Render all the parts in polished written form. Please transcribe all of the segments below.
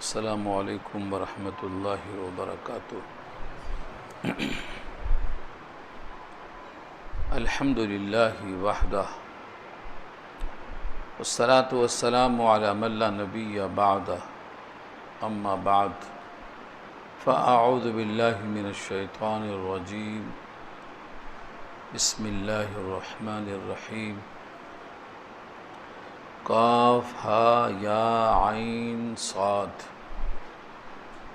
السلام علیکم ورحمۃ اللہ وبرکاتہ۔ الحمد للہ وحدہ والصلاة والسلام علی من لا نبی بعدہ، اما بعد فاعوذ باللہ من الشیطان الرجیم، بسم اللہ الرحمن الرحیم۔ قاف ہا یا عین صاد،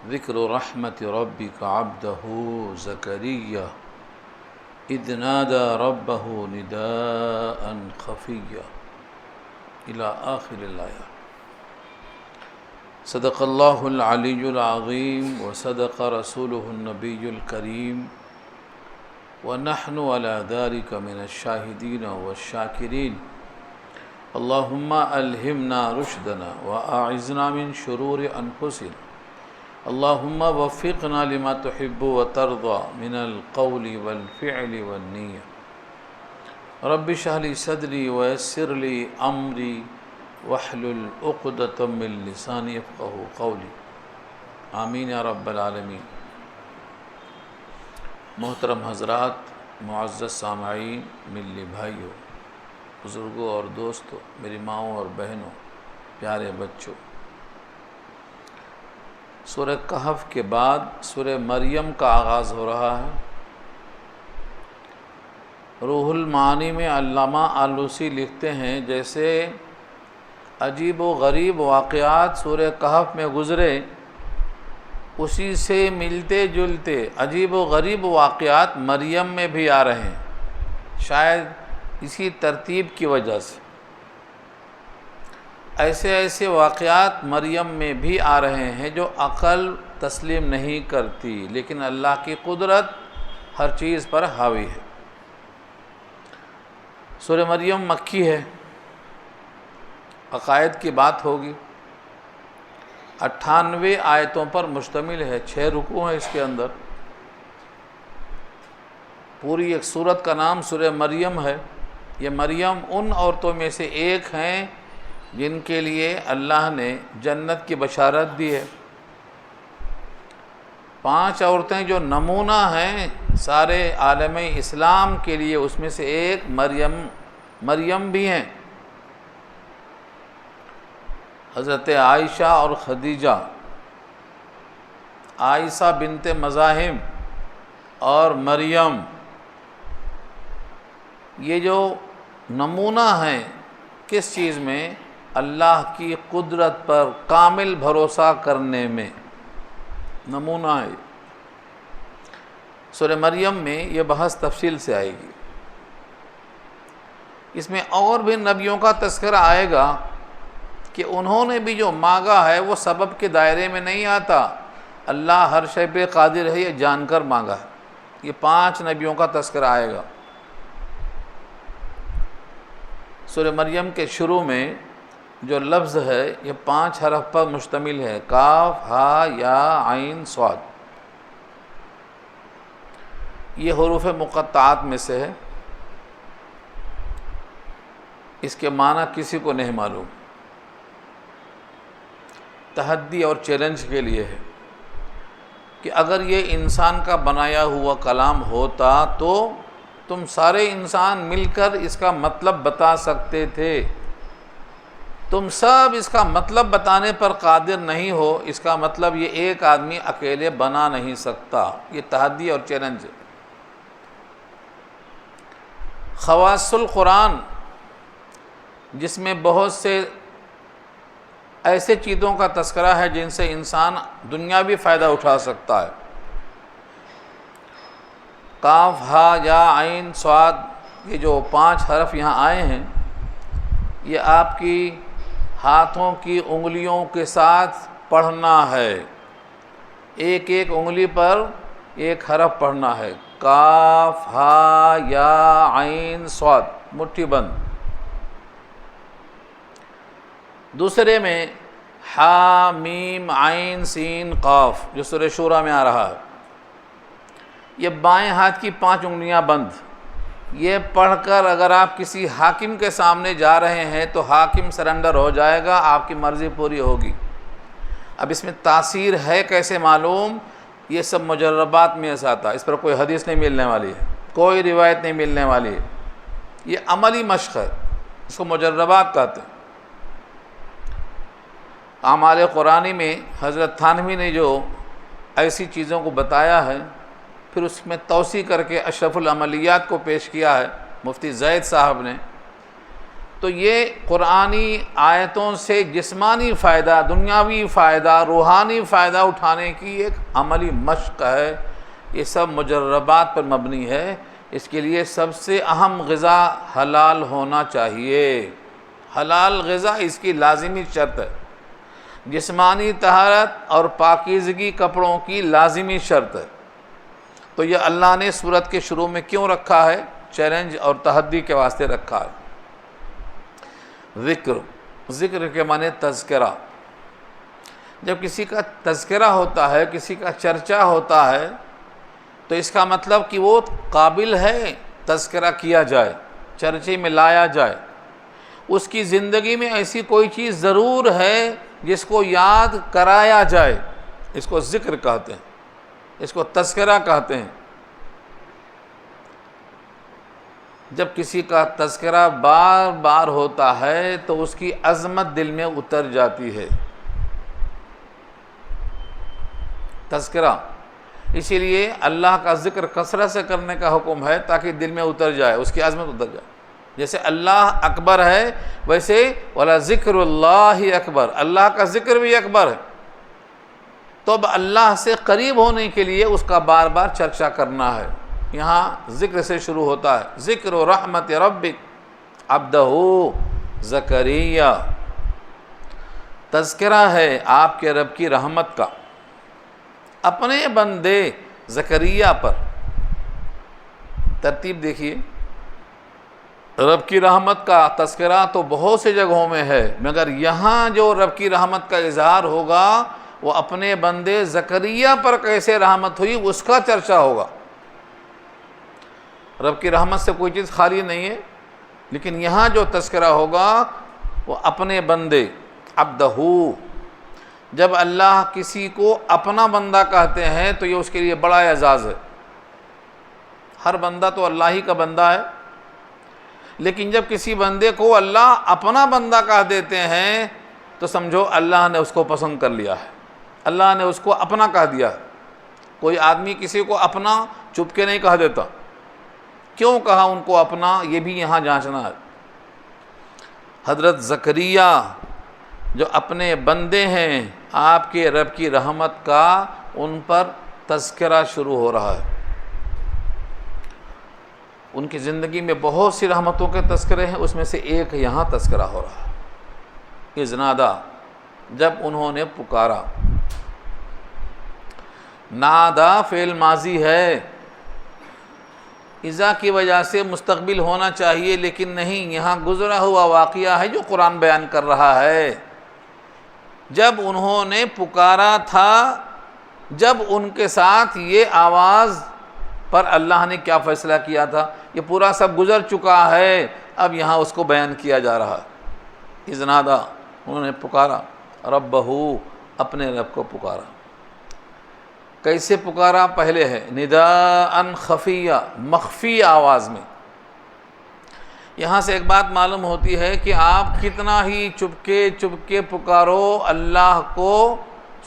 ذکر رحمت ربک عبدہ زکریا اذ نادى ربه نداء خفیا الی آخر الآیہ۔ صدق اللہ العلی العظیم وصدق رسولہ النبی الکریم ونحن علی ذلک من الشاہدین والشاکرین۔ اللہم الہمنا رشدنا واعذنا من شرور انفسنا، اللہم وفقنا لما تحب وترضى من القول والفعل والنیہ۔ رب اشرح لی صدری ویسر لی امری واحلل عقدۃ من لسانی یفقہوا قولی، آمین یا رب العالمین۔ محترم حضرات، معزز سامعین، ملی بھائیوں، بزرگوں اور دوستوں، میری ماؤں اور بہنوں، پیارے بچوں، سورہ کہف کے بعد سورہ مریم کا آغاز ہو رہا ہے۔ روح المعانی میں علامہ آلوسی لکھتے ہیں، جیسے عجیب و غریب واقعات سورہ کہف میں گزرے، اسی سے ملتے جلتے عجیب و غریب واقعات مریم میں بھی آ رہے ہیں، شاید اسی ترتیب کی وجہ سے ایسے واقعات مریم میں بھی آ رہے ہیں جو عقل تسلیم نہیں کرتی، لیکن اللہ کی قدرت ہر چیز پر حاوی ہے۔ سورہ مریم مکی ہے، عقائد کی بات ہوگی، 98 آیتوں پر مشتمل ہے، 6 رکوع ہیں اس کے اندر۔ پوری ایک سورت کا نام سورہ مریم ہے۔ یہ مریم ان عورتوں میں سے ایک ہیں جن کے لیے اللہ نے جنت کی بشارت دی ہے۔ 5 عورتیں جو نمونہ ہیں سارے عالم اسلام کے لیے، اس میں سے ایک مریم بھی ہیں۔ حضرت عائشہ اور خدیجہ، عائشہ بنت مزاحم اور مریم، یہ جو نمونہ ہیں کس چیز میں؟ اللہ کی قدرت پر کامل بھروسہ کرنے میں نمونہ ہے۔ سورہ مریم میں یہ بحث تفصیل سے آئے گی۔ اس میں اور بھی نبیوں کا تذکرہ آئے گا کہ انہوں نے بھی جو مانگا ہے وہ سبب کے دائرے میں نہیں آتا، اللہ ہر شے پہ قادر ہے یہ جان کر مانگا ہے۔ یہ 5 نبیوں کا تذکرہ آئے گا۔ سورہ مریم کے شروع میں جو لفظ ہے یہ 5 حرف پر مشتمل ہے، کاف ہا یا عین صاد۔ یہ حروف مقطعات میں سے ہے، اس کے معنی کسی کو نہیں معلوم، تحدی اور چیلنج کے لیے ہے کہ اگر یہ انسان کا بنایا ہوا کلام ہوتا تو تم سارے انسان مل کر اس کا مطلب بتا سکتے تھے، تم سب اس کا مطلب بتانے پر قادر نہیں ہو، اس کا مطلب یہ ایک آدمی اکیلے بنا نہیں سکتا۔ یہ تحدی اور چیلنج ہے۔ خواص القرآن، جس میں بہت سے ایسے چیزوں کا تذکرہ ہے جن سے انسان دنیاوی فائدہ اٹھا سکتا ہے۔ کاف ہا یا عین صاد، یہ جو 5 حرف یہاں آئے ہیں، یہ آپ کی ہاتھوں کی انگلیوں کے ساتھ پڑھنا ہے، ایک ایک انگلی پر ایک حرف پڑھنا ہے۔ کاف ہا یا عین صاد، مٹھی بند۔ دوسرے میں حا میم عین سین قاف، جو سورہ شورى میں آ رہا ہے، یہ بائیں ہاتھ کی 5 انگلیاں بند۔ یہ پڑھ کر اگر آپ کسی حاکم کے سامنے جا رہے ہیں تو حاکم سرنڈر ہو جائے گا، آپ کی مرضی پوری ہوگی۔ اب اس میں تاثیر ہے کیسے معلوم؟ یہ سب مجربات میں ایسا آتا ہے، اس پر کوئی حدیث نہیں ملنے والی ہے، کوئی روایت نہیں ملنے والی ہے، یہ عملی مشق ہے، اس کو مجربات کہتے ہیں۔ اعمال قرآنی میں حضرت تھانوی نے جو ایسی چیزوں کو بتایا ہے، پھر اس میں توسیع کر کے اشرف العملیات کو پیش کیا ہے مفتی زید صاحب نے، تو یہ قرآنی آیتوں سے جسمانی فائدہ، دنیاوی فائدہ، روحانی فائدہ اٹھانے کی ایک عملی مشق ہے۔ یہ سب مجربات پر مبنی ہے۔ اس کے لیے سب سے اہم غذا حلال ہونا چاہیے، حلال غذا اس کی لازمی شرط ہے، جسمانی طہارت اور پاکیزگی کپڑوں کی لازمی شرط ہے۔ تو یہ اللہ نے سورت کے شروع میں کیوں رکھا ہے؟ چیلنج اور تحدی کے واسطے رکھا ہے۔ ذکر کے معنی تذکرہ۔ جب کسی کا تذکرہ ہوتا ہے، کسی کا چرچا ہوتا ہے، تو اس کا مطلب کہ وہ قابل ہے تذکرہ کیا جائے، چرچے میں لایا جائے۔ اس کی زندگی میں ایسی کوئی چیز ضرور ہے جس کو یاد کرایا جائے، اس کو ذکر کہتے ہیں، اس کو تذکرہ کہتے ہیں۔ جب کسی کا تذکرہ بار بار ہوتا ہے تو اس کی عظمت دل میں اتر جاتی ہے۔ تذکرہ، اسی لیے اللہ کا ذکر کثرت سے کرنے کا حکم ہے تاکہ دل میں اتر جائے، اس کی عظمت اتر جائے۔ جیسے اللہ اکبر ہے، ویسے وَلَا ذِكْرُ اللَّهِ اکبر، اللہ کا ذکر بھی اکبر ہے۔ تو اب اللہ سے قریب ہونے کے لیے اس کا بار بار چرچا کرنا ہے۔ یہاں ذکر سے شروع ہوتا ہے، ذکر رحمت ربک عبدہ زکریا، تذکرہ ہے آپ کے رب کی رحمت کا اپنے بندے زکریا پر۔ ترتیب دیکھیے، رب کی رحمت کا تذکرہ تو بہت سی جگہوں میں ہے، مگر یہاں جو رب کی رحمت کا اظہار ہوگا وہ اپنے بندے زکریا پر کیسے رحمت ہوئی اس کا چرچا ہوگا۔ رب کی رحمت سے کوئی چیز خالی نہیں ہے، لیکن یہاں جو تذکرہ ہوگا وہ اپنے بندے عبدہ۔ جب اللہ کسی کو اپنا بندہ کہتے ہیں تو یہ اس کے لیے بڑا اعزاز ہے۔ ہر بندہ تو اللہ ہی کا بندہ ہے، لیکن جب کسی بندے کو اللہ اپنا بندہ کہہ دیتے ہیں تو سمجھو اللہ نے اس کو پسند کر لیا ہے، اللہ نے اس کو اپنا کہہ دیا ہے۔ کوئی آدمی کسی کو اپنا چپ کے نہیں کہہ دیتا، کیوں کہا ان کو اپنا، یہ بھی یہاں جانچنا ہے۔ حضرت زکریا جو اپنے بندے ہیں آپ کے رب کی رحمت کا، ان پر تذکرہ شروع ہو رہا ہے۔ ان کی زندگی میں بہت سی رحمتوں کے تذکرے ہیں، اس میں سے ایک یہاں تذکرہ ہو رہا ہے۔ اذ نادا، جب انہوں نے پکارا۔ نادا فعل ماضی ہے، اذا کی وجہ سے مستقبل ہونا چاہیے، لیکن نہیں، یہاں گزرا ہوا واقعہ ہے جو قرآن بیان کر رہا ہے۔ جب انہوں نے پکارا تھا، جب ان کے ساتھ یہ آواز پر اللہ نے کیا فیصلہ کیا تھا، یہ پورا سب گزر چکا ہے، اب یہاں اس کو بیان کیا جا رہا ہے۔ اذ نادا، انہوں نے پکارا، ربہ، اپنے رب کو پکارا۔ کیسے پکارا؟ پہلے ہے نداء خفیہ، مخفی آواز میں۔ یہاں سے ایک بات معلوم ہوتی ہے کہ آپ کتنا ہی چپکے پکارو، اللہ کو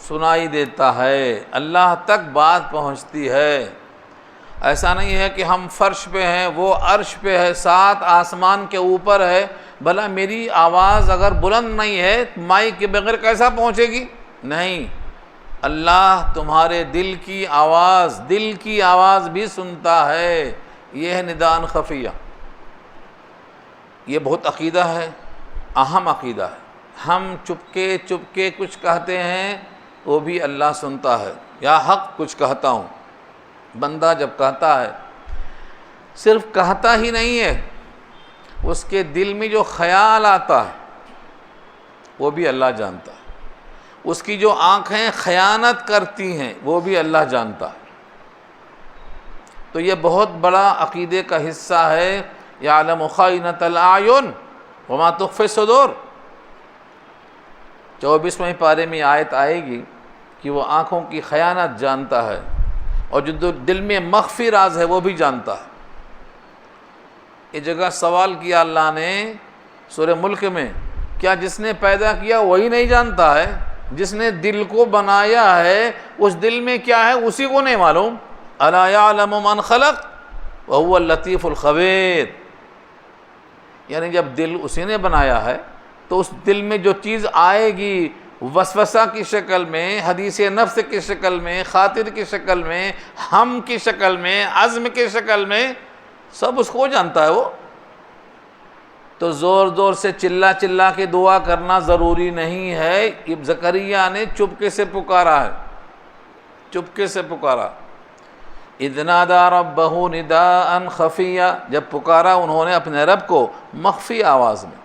سنائی دیتا ہے، اللہ تک بات پہنچتی ہے۔ ایسا نہیں ہے کہ ہم فرش پہ ہیں، وہ عرش پہ ہے، 7 آسمان کے اوپر ہے، بھلا میری آواز اگر بلند نہیں ہے مائک کے بغیر کیسا پہنچے گی؟ نہیں، اللہ تمہارے دل کی آواز بھی سنتا ہے۔ یہ ہے نداء خفیہ۔ یہ بہت عقیدہ ہے، اہم عقیدہ ہے۔ ہم چپکے کچھ کہتے ہیں، وہ بھی اللہ سنتا ہے۔ یا حق کچھ کہتا ہوں، بندہ جب کہتا ہے، صرف کہتا ہی نہیں ہے، اس کے دل میں جو خیال آتا ہے وہ بھی اللہ جانتا ہے۔ اس کی جو آنکھیں خیانت کرتی ہیں وہ بھی اللہ جانتا ہے۔ تو یہ بہت بڑا عقیدے کا حصہ ہے۔ یعلم خائنۃ الاعین وما تخفی الصدور، 24ویں پارے میں آیت آئے گی کہ وہ آنکھوں کی خیانت جانتا ہے اور جو دل میں مخفی راز ہے وہ بھی جانتا ہے۔ یہ جگہ سوال کیا اللہ نے سورہ ملک میں، کیا جس نے پیدا کیا وہی نہیں جانتا ہے؟ جس نے دل کو بنایا ہے اس دل میں کیا ہے اسی کو نہیں معلوم؟ الا یعلم من خلق وهو اللطیف الخبیر، یعنی جب دل اسی نے بنایا ہے تو اس دل میں جو چیز آئے گی وسوسہ کی شکل میں، حدیث نفس کی شکل میں، خاطر کی شکل میں، ہم کی شکل میں، عزم کی شکل میں، سب اس کو جانتا ہے وہ۔ تو زور زور سے چلا چلا کے دعا کرنا ضروری نہیں ہے۔ زکریا نے چپکے سے پکارا ہے، چپکے سے پکارا۔ اذ نادى ربه نداء خفیا، جب پکارا انہوں نے اپنے رب کو مخفی آواز میں۔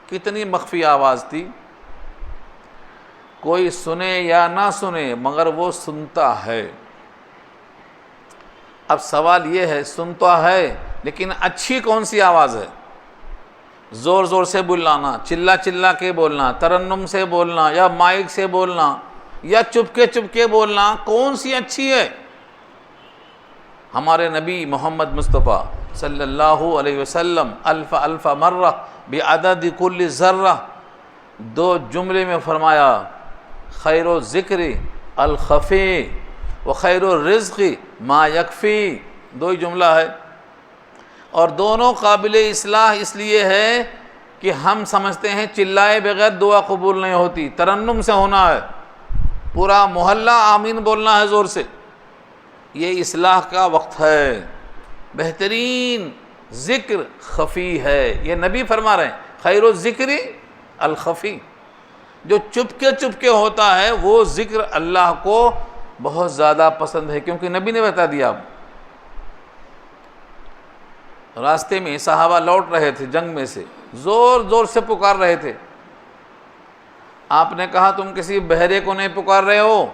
کتنی مخفی آواز تھی، کوئی سنے یا نہ سنے مگر وہ سنتا ہے۔ اب سوال یہ ہے، سنتا ہے لیکن اچھی کون سی آواز ہے؟ زور زور سے بلانا، چلا چلا کے بولنا، ترنم سے بولنا، یا مائک سے بولنا، یا چپکے چپکے بولنا، کون سی اچھی ہے؟ ہمارے نبی محمد مصطفیٰ صلی اللہ علیہ وسلم الف الف مرہ بعدد کل ذرہ، 2 جملے میں فرمایا، خیر و ذکر الخفی و خیر الرزق ما یکفی، 2 ہی جملہ ہے، اور دونوں قابل اصلاح اس لیے ہے کہ ہم سمجھتے ہیں چلائے بغیر دعا قبول نہیں ہوتی، ترنم سے ہونا ہے، پورا محلہ آمین بولنا ہے زور سے، یہ اصلاح کا وقت ہے۔ بہترین ذکر خفی ہے، یہ نبی فرما رہے ہیں، خیر الذکر الخفی، جو چپکے چپکے ہوتا ہے وہ ذکر اللہ کو بہت زیادہ پسند ہے، کیونکہ نبی نے بتا دیا۔ راستے میں صحابہ لوٹ رہے تھے جنگ میں سے، زور زور سے پکار رہے تھے، آپ نے کہا تم کسی بہرے کو نہیں پکار رہے ہو،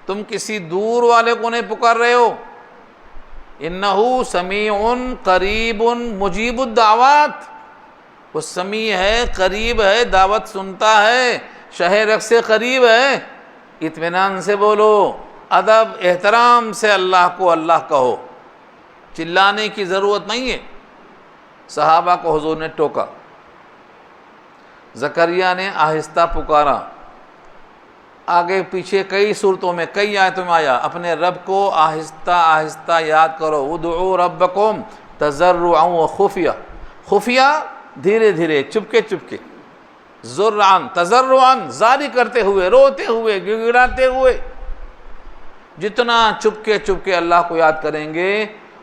تم کسی دور والے کو نہیں پکار رہے ہو، انہو سمیع قریب مجیب الدعوات، وہ سمیع ہے، قریب ہے، دعوت سنتا ہے، شہ رگ سے قریب ہے، اطمینان سے بولو، ادب احترام سے اللہ کو اللہ کہو، چلانے کی ضرورت نہیں ہے۔ صحابہ کو حضور نے ٹوکا، زکریا نے آہستہ پکارا، آگے پیچھے کئی صورتوں میں کئی آیتوں میں آیا، اپنے رب کو آہستہ آہستہ یاد کرو، ادعوا ربکم تضرعا وخفیہ، خفیہ دھیرے دھیرے، چپکے چپکے، ذرعاً تضرعاً زاری کرتے ہوئے، روتے ہوئے، گڑگڑاتے ہوئے، جتنا چپکے چپکے اللہ کو یاد کریں گے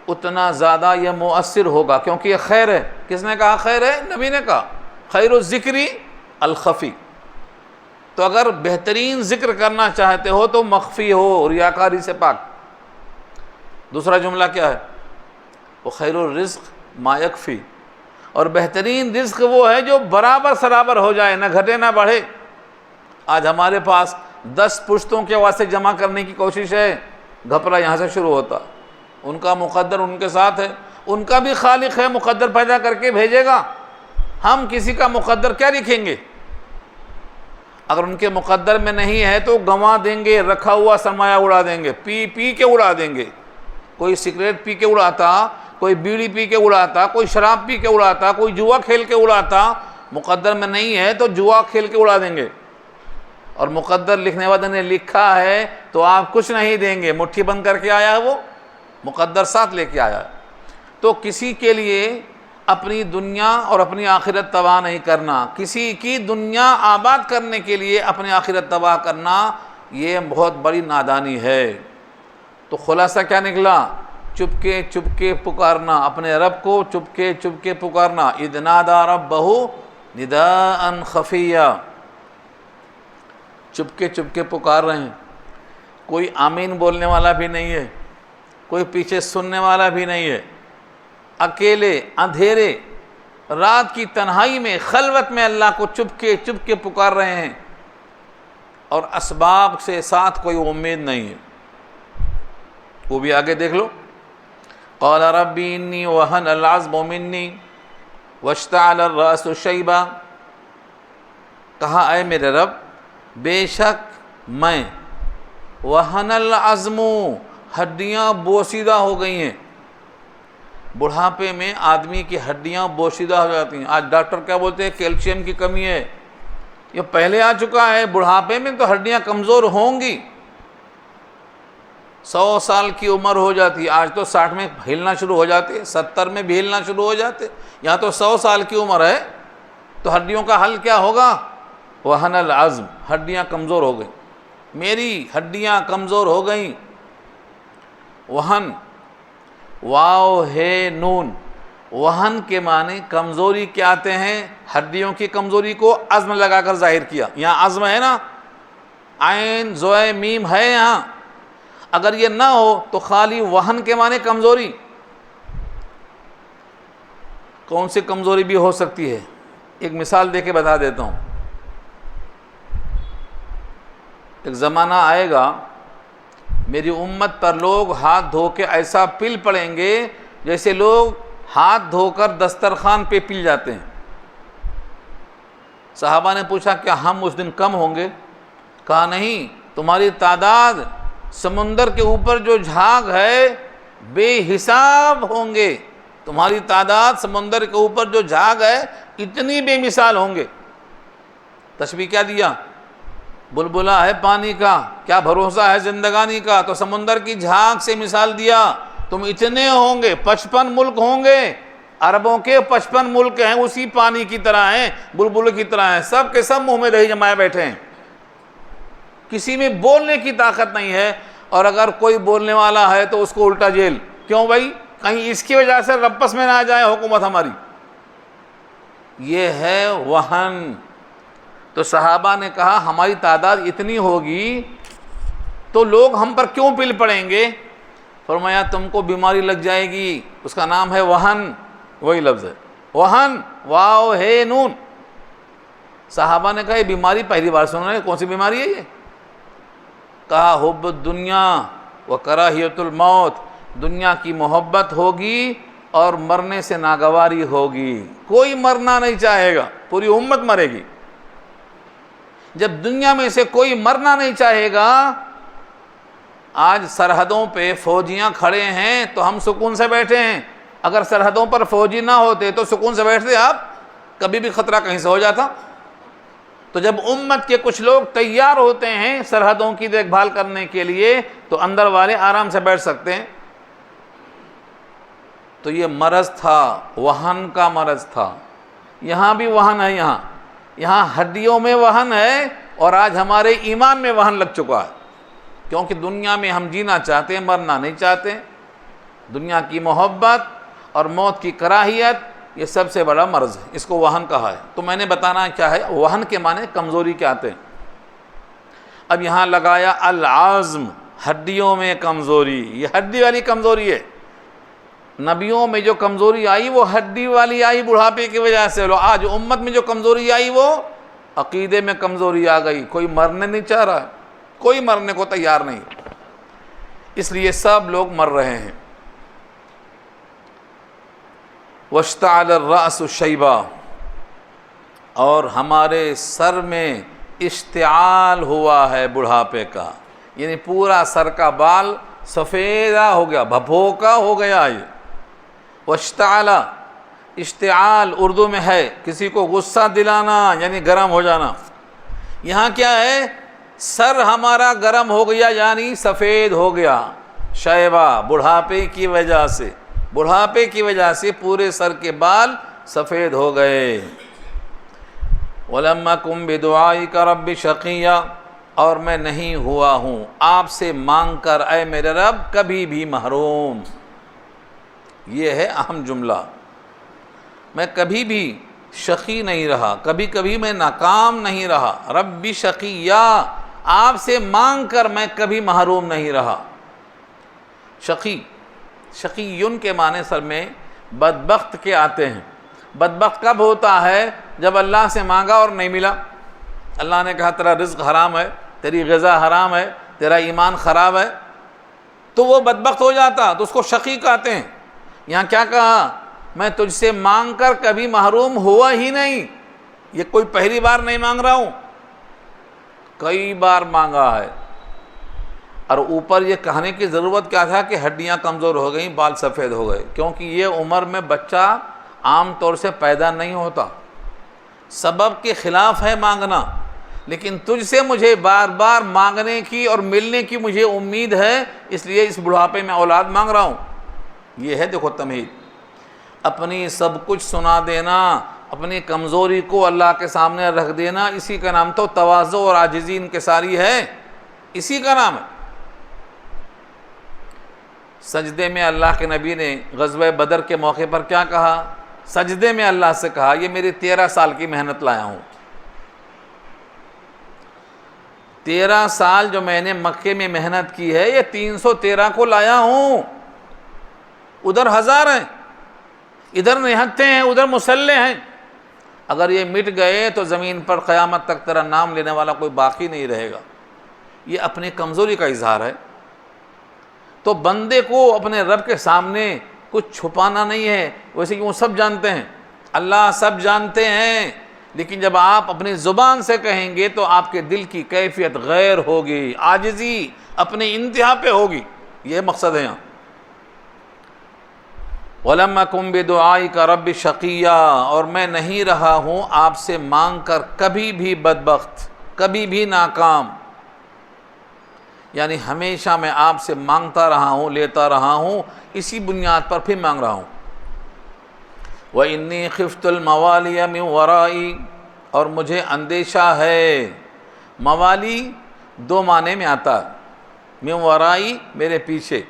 اتنا زیادہ یہ مؤثر ہوگا، کیونکہ یہ خیر ہے۔ کس نے کہا خیر ہے؟ نبی نے کہا خیر الذکر الخفی۔ تو اگر بہترین ذکر کرنا چاہتے ہو تو مخفی ہو، ریاکاری سے پاک۔ دوسرا جملہ کیا ہے؟ وہ خیر الرزق ما یکفی، اور بہترین رزق وہ ہے جو برابر سرابر ہو جائے، نہ گھٹے نہ بڑھے۔ آج ہمارے پاس 10 پشتوں کے واسطے جمع کرنے کی کوشش ہے، گھپلا یہاں سے شروع ہوتا، ان کا مقدر ان کے ساتھ ہے، ان کا بھی خالق ہے، مقدر پیدا کر کے بھیجے گا، ہم کسی کا مقدر کیا لکھیں گے؟ اگر ان کے مقدر میں نہیں ہے تو گنوا دیں گے، رکھا ہوا سرمایہ اڑا دیں گے، پی پی کے اڑا دیں گے، کوئی سگریٹ پی کے اڑاتا، کوئی بیڑی پی کے اڑاتا، کوئی شراب پی کے اڑاتا، کوئی جوا کھیل کے اڑاتا، مقدر میں نہیں ہے تو جوا کھیل کے اڑا دیں گے، اور مقدر لکھنے والے نے لکھا ہے تو آپ کچھ نہیں دیں گے، مٹھی بند کر کے آیا ہے، وہ مقدر ساتھ لے کے آیا ہے۔ تو کسی کے لیے اپنی دنیا اور اپنی آخرت تباہ نہیں کرنا، کسی کی دنیا آباد کرنے کے لیے اپنی آخرت تباہ کرنا، یہ بہت بڑی نادانی ہے۔ تو خلاصہ کیا نکلا؟ چپکے چپکے پکارنا، اپنے رب کو چپکے چپکے پکارنا، اذ نادى ربه نداء خفیا، چپکے چپکے پکار رہے ہیں، کوئی آمین بولنے والا بھی نہیں ہے، کوئی پیچھے سننے والا بھی نہیں ہے، اکیلے اندھیرے رات کی تنہائی میں خلوت میں اللہ کو چپکے چپکے پکار رہے ہیں، اور اسباب سے ساتھ کوئی امید نہیں ہے۔ وہ بھی آگے دیکھ لو، قال ربی انی وہن العظم منی واشتعل الرأس شیبا، کہا اے میرے رب بے شک میں وہن العظم ہڈیاں بوسیدہ ہو گئی ہیں. بڑھاپے میں آدمی کی ہڈیاں بوسیدہ ہو جاتی ہیں. آج ڈاکٹر کیا بولتے ہیں؟ کیلشیم کی کمی ہے. یہ پہلے آ چکا ہے. بڑھاپے میں تو ہڈیاں کمزور ہوں گی. 100 سال کی عمر ہو جاتی ہے. آج تو 60 میں ہلنا شروع ہو جاتے, 70 میں بھی ہلنا شروع ہو جاتے. یہاں تو 100 سال کی عمر ہے. تو ہڈیوں کا حل کیا ہوگا؟ وہن العظم, ہڈیاں کمزور ہو گئیں. میری ہڈیاں کمزور ہو گئیں. وہن واو ہے نون. وہن کے معنی کمزوری کیا آتے ہیں؟ ہڈیوں کی کمزوری کو عزم لگا کر ظاہر کیا. یہاں عزم ہے نا, عین زوئے میم ہے یہاں. اگر یہ نہ ہو تو خالی وہن کے معنی کمزوری. کون سی کمزوری بھی ہو سکتی ہے؟ ایک مثال دے کے بتا دیتا ہوں. ایک زمانہ آئے گا میری امت پر لوگ ہاتھ دھو کے ایسا پل پڑیں گے جیسے لوگ ہاتھ دھو کر دسترخوان پہ پل جاتے ہیں. صحابہ نے پوچھا کیا ہم اس دن کم ہوں گے؟ کہا نہیں, تمہاری تعداد سمندر کے اوپر جو جھاگ ہے بے حساب ہوں گے. تمہاری تعداد سمندر کے اوپر جو جھاگ ہے اتنی بے مثال ہوں گے. تشبیہ کیا دیا؟ بلبلا ہے پانی کا, کیا بھروسہ ہے زندگانی کا. تو سمندر کی جھاگ سے مثال دیا. تم اتنے ہوں گے, 55 ملک ہوں گے. عربوں کے 55 ملک ہیں, اسی پانی کی طرح ہیں, بلبل کی طرح ہیں. سب کے سب منہ میں دہی جمائے بیٹھے ہیں. کسی میں بولنے کی طاقت نہیں ہے. اور اگر کوئی بولنے والا ہے تو اس کو الٹا جیل. کیوں بھائی؟ کہیں اس کی وجہ سے رپس میں نہ آ جائے حکومت ہماری. یہ ہے وہن. تو صحابہ نے کہا ہماری تعداد اتنی ہوگی تو لوگ ہم پر کیوں پل پڑیں گے؟ فرمایا تم کو بیماری لگ جائے گی, اس کا نام ہے وہن. وہی لفظ ہے وہن, واو ہے نون. صحابہ نے کہا یہ بیماری پہلی بار سن رہے ہیں, کون سی بیماری ہے یہ؟ کہا حب الدنیا و کراہیت الموت. دنیا کی محبت ہوگی اور مرنے سے ناگواری ہوگی. کوئی مرنا نہیں چاہے گا, پوری امت مرے گی. جب دنیا میں سے کوئی مرنا نہیں چاہے گا, آج سرحدوں پہ فوجیاں کھڑے ہیں تو ہم سکون سے بیٹھے ہیں. اگر سرحدوں پر فوجی نہ ہوتے تو سکون سے بیٹھتے آپ؟ کبھی بھی خطرہ کہیں سے ہو جاتا. تو جب امت کے کچھ لوگ تیار ہوتے ہیں سرحدوں کی دیکھ بھال کرنے کے لیے تو اندر والے آرام سے بیٹھ سکتے ہیں. تو یہ مرض تھا, وہن کا مرض تھا. یہاں بھی وہن ہے. یہاں ہڈیوں میں وہن ہے اور آج ہمارے ایمان میں وہن لگ چکا ہے. کیونکہ دنیا میں ہم جینا چاہتے ہیں, مرنا نہیں چاہتے. دنیا کی محبت اور موت کی کراہیت یہ سب سے بڑا مرض ہے. اس کو وہن کہا ہے. تو میں نے بتانا کیا ہے وہن کے معنی کمزوری کے آتے ہیں. اب یہاں لگایا العظم, ہڈیوں میں کمزوری. یہ ہڈی والی کمزوری ہے. نبیوں میں جو کمزوری آئی وہ ہڈی والی آئی بڑھاپے کی وجہ سے. لو آج امت میں جو کمزوری آئی وہ عقیدے میں کمزوری آ گئی. کوئی مرنے نہیں چاہ رہا ہے, کوئی مرنے کو تیار نہیں. اس لیے سب لوگ مر رہے ہیں. واشتعل الرأس شیبا, اور ہمارے سر میں اشتعال ہوا ہے بڑھاپے کا. یعنی پورا سر کا بال سفیدہ ہو گیا, بھپوکا ہو گیا. یہ واشتعل, اشتعال اردو میں ہے کسی کو غصہ دلانا یعنی گرم ہو جانا. یہاں کیا ہے؟ سر ہمارا گرم ہو گیا یعنی سفید ہو گیا. شیبہ, بڑھاپے کی وجہ سے. بڑھاپے کی وجہ سے پورے سر کے بال سفید ہو گئے. وَلَمَّ كُمْ بِدُعَائِكَ رَبِّ شَقِيًّا, اور میں نہیں ہوا ہوں آپ سے مانگ کر اے میرے رب کبھی بھی محروم. یہ ہے اہم جملہ. میں کبھی بھی شقی نہیں رہا, کبھی کبھی میں ناکام نہیں رہا. رب شقیہ, آپ سے مانگ کر میں کبھی محروم نہیں رہا. شقی, شقیٌ کے معنی سر میں بدبخت کے آتے ہیں. بدبخت کب ہوتا ہے؟ جب اللہ سے مانگا اور نہیں ملا. اللہ نے کہا تیرا رزق حرام ہے, تیری غذا حرام ہے, تیرا ایمان خراب ہے, تو وہ بدبخت ہو جاتا, تو اس کو شقی کہتے ہیں. یہاں کیا کہا؟ میں تجھ سے مانگ کر کبھی محروم ہوا ہی نہیں. یہ کوئی پہلی بار نہیں مانگ رہا ہوں، کئی بار مانگا ہے۔ اور اوپر یہ کہنے کی ضرورت کیا تھا کہ ہڈیاں کمزور ہو گئیں، بال سفید ہو گئے، کیونکہ یہ عمر میں بچہ عام طور سے پیدا نہیں ہوتا، سبب کے خلاف ہے مانگنا، لیکن تجھ سے مجھے بار بار مانگنے کی اور ملنے کی مجھے امید ہے، اس لیے اس بڑھاپے میں اولاد مانگ رہا ہوں۔ یہ ہے دیکھو تمہید، اپنی سب کچھ سنا دینا، اپنی کمزوری کو اللہ کے سامنے رکھ دینا، اسی کا نام تو تواضع اور عاجزی انکساری ہے، اسی کا نام ہے۔ سجدے میں اللہ کے نبی نے غزوہ بدر کے موقع پر کیا کہا؟ سجدے میں اللہ سے کہا یہ میری 13 سال کی محنت لایا ہوں، 13 سال جو میں نے مکے میں محنت کی ہے یہ 313 کو لایا ہوں، ادھر 1000 ہیں، ادھر نہتے ہیں، ادھر مسلح ہیں، اگر یہ مٹ گئے تو زمین پر قیامت تک تیرا نام لینے والا کوئی باقی نہیں رہے گا۔ یہ اپنی کمزوری کا اظہار ہے۔ تو بندے کو اپنے رب کے سامنے کچھ چھپانا نہیں ہے، ویسے کہ وہ سب جانتے ہیں، اللہ سب جانتے ہیں، لیکن جب آپ اپنی زبان سے کہیں گے تو آپ کے دل کی کیفیت غیر ہوگی، عاجزی اپنی انتہا پہ ہوگی، یہ مقصد ہے یہاں۔ وَلَمْ أَكُنْ بِدُعَائِكَ رَبِّ شَقِيًّا، اور میں نہیں رہا ہوں آپ سے مانگ کر کبھی بھی بدبخت، کبھی بھی ناکام، یعنی ہمیشہ میں آپ سے مانگتا رہا ہوں، لیتا رہا ہوں، اسی بنیاد پر پھر مانگ رہا ہوں۔ وَإِنِّي خِفْتُ الْمَوَالِيَ مِنْ وَرَائِي، اور مجھے اندیشہ ہے، موالی 2 معنی میں آتا ہے، مِنْ وَرَائِي میرے پیچھے،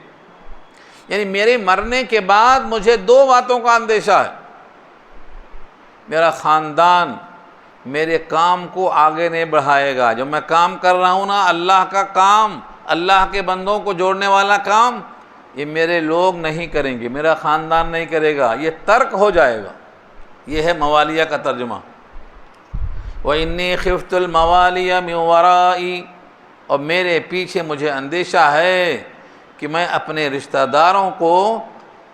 یعنی میرے مرنے کے بعد مجھے 2 باتوں کا اندیشہ ہے۔ میرا خاندان میرے کام کو آگے نہیں بڑھائے گا، جو میں کام کر رہا ہوں نا، اللہ کا کام، اللہ کے بندوں کو جوڑنے والا کام، یہ میرے لوگ نہیں کریں گے، میرا خاندان نہیں کرے گا، یہ ترک ہو جائے گا۔ یہ ہے موالیہ کا ترجمہ۔ وَإِنِّي خِفْتُ الْمَوَالِيَ مِنْ وَرَائِي، اور میرے پیچھے مجھے اندیشہ ہے کہ میں اپنے رشتہ داروں کو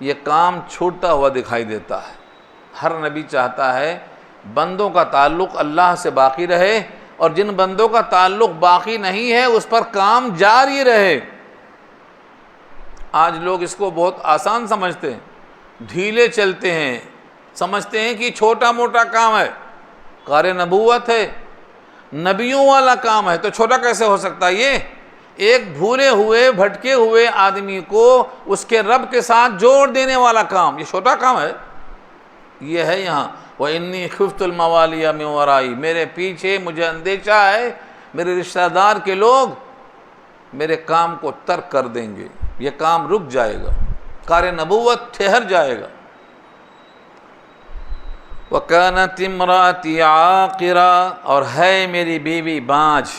یہ کام چھوٹتا ہوا دکھائی دیتا ہے۔ ہر نبی چاہتا ہے بندوں کا تعلق اللہ سے باقی رہے، اور جن بندوں کا تعلق باقی نہیں ہے اس پر کام جاری رہے۔ آج لوگ اس کو بہت آسان سمجھتے ہیں، ڈھیلے چلتے ہیں، سمجھتے ہیں کہ چھوٹا موٹا کام ہے، کار نبوت ہے، نبیوں والا کام ہے، تو چھوٹا کیسے ہو سکتا ہے؟ یہ ایک بھولے ہوئے بھٹکے ہوئے آدمی کو اس کے رب کے ساتھ جوڑ دینے والا کام، یہ چھوٹا کام ہے۔ یہ ہے یہاں وَإِنِّي خِفْتُ الْمَوَالِيَ مِنْ وَرَائِي، میرے پیچھے مجھے اندیشہ ہے میرے رشتہ دار کے لوگ میرے کام کو ترک کر دیں گے، یہ کام رک جائے گا، کار نبوت ٹھہر جائے گا۔ وَكَانَتِ امْرَأَتِي عَاقِرًا، اور ہے میری بیوی بانجھ۔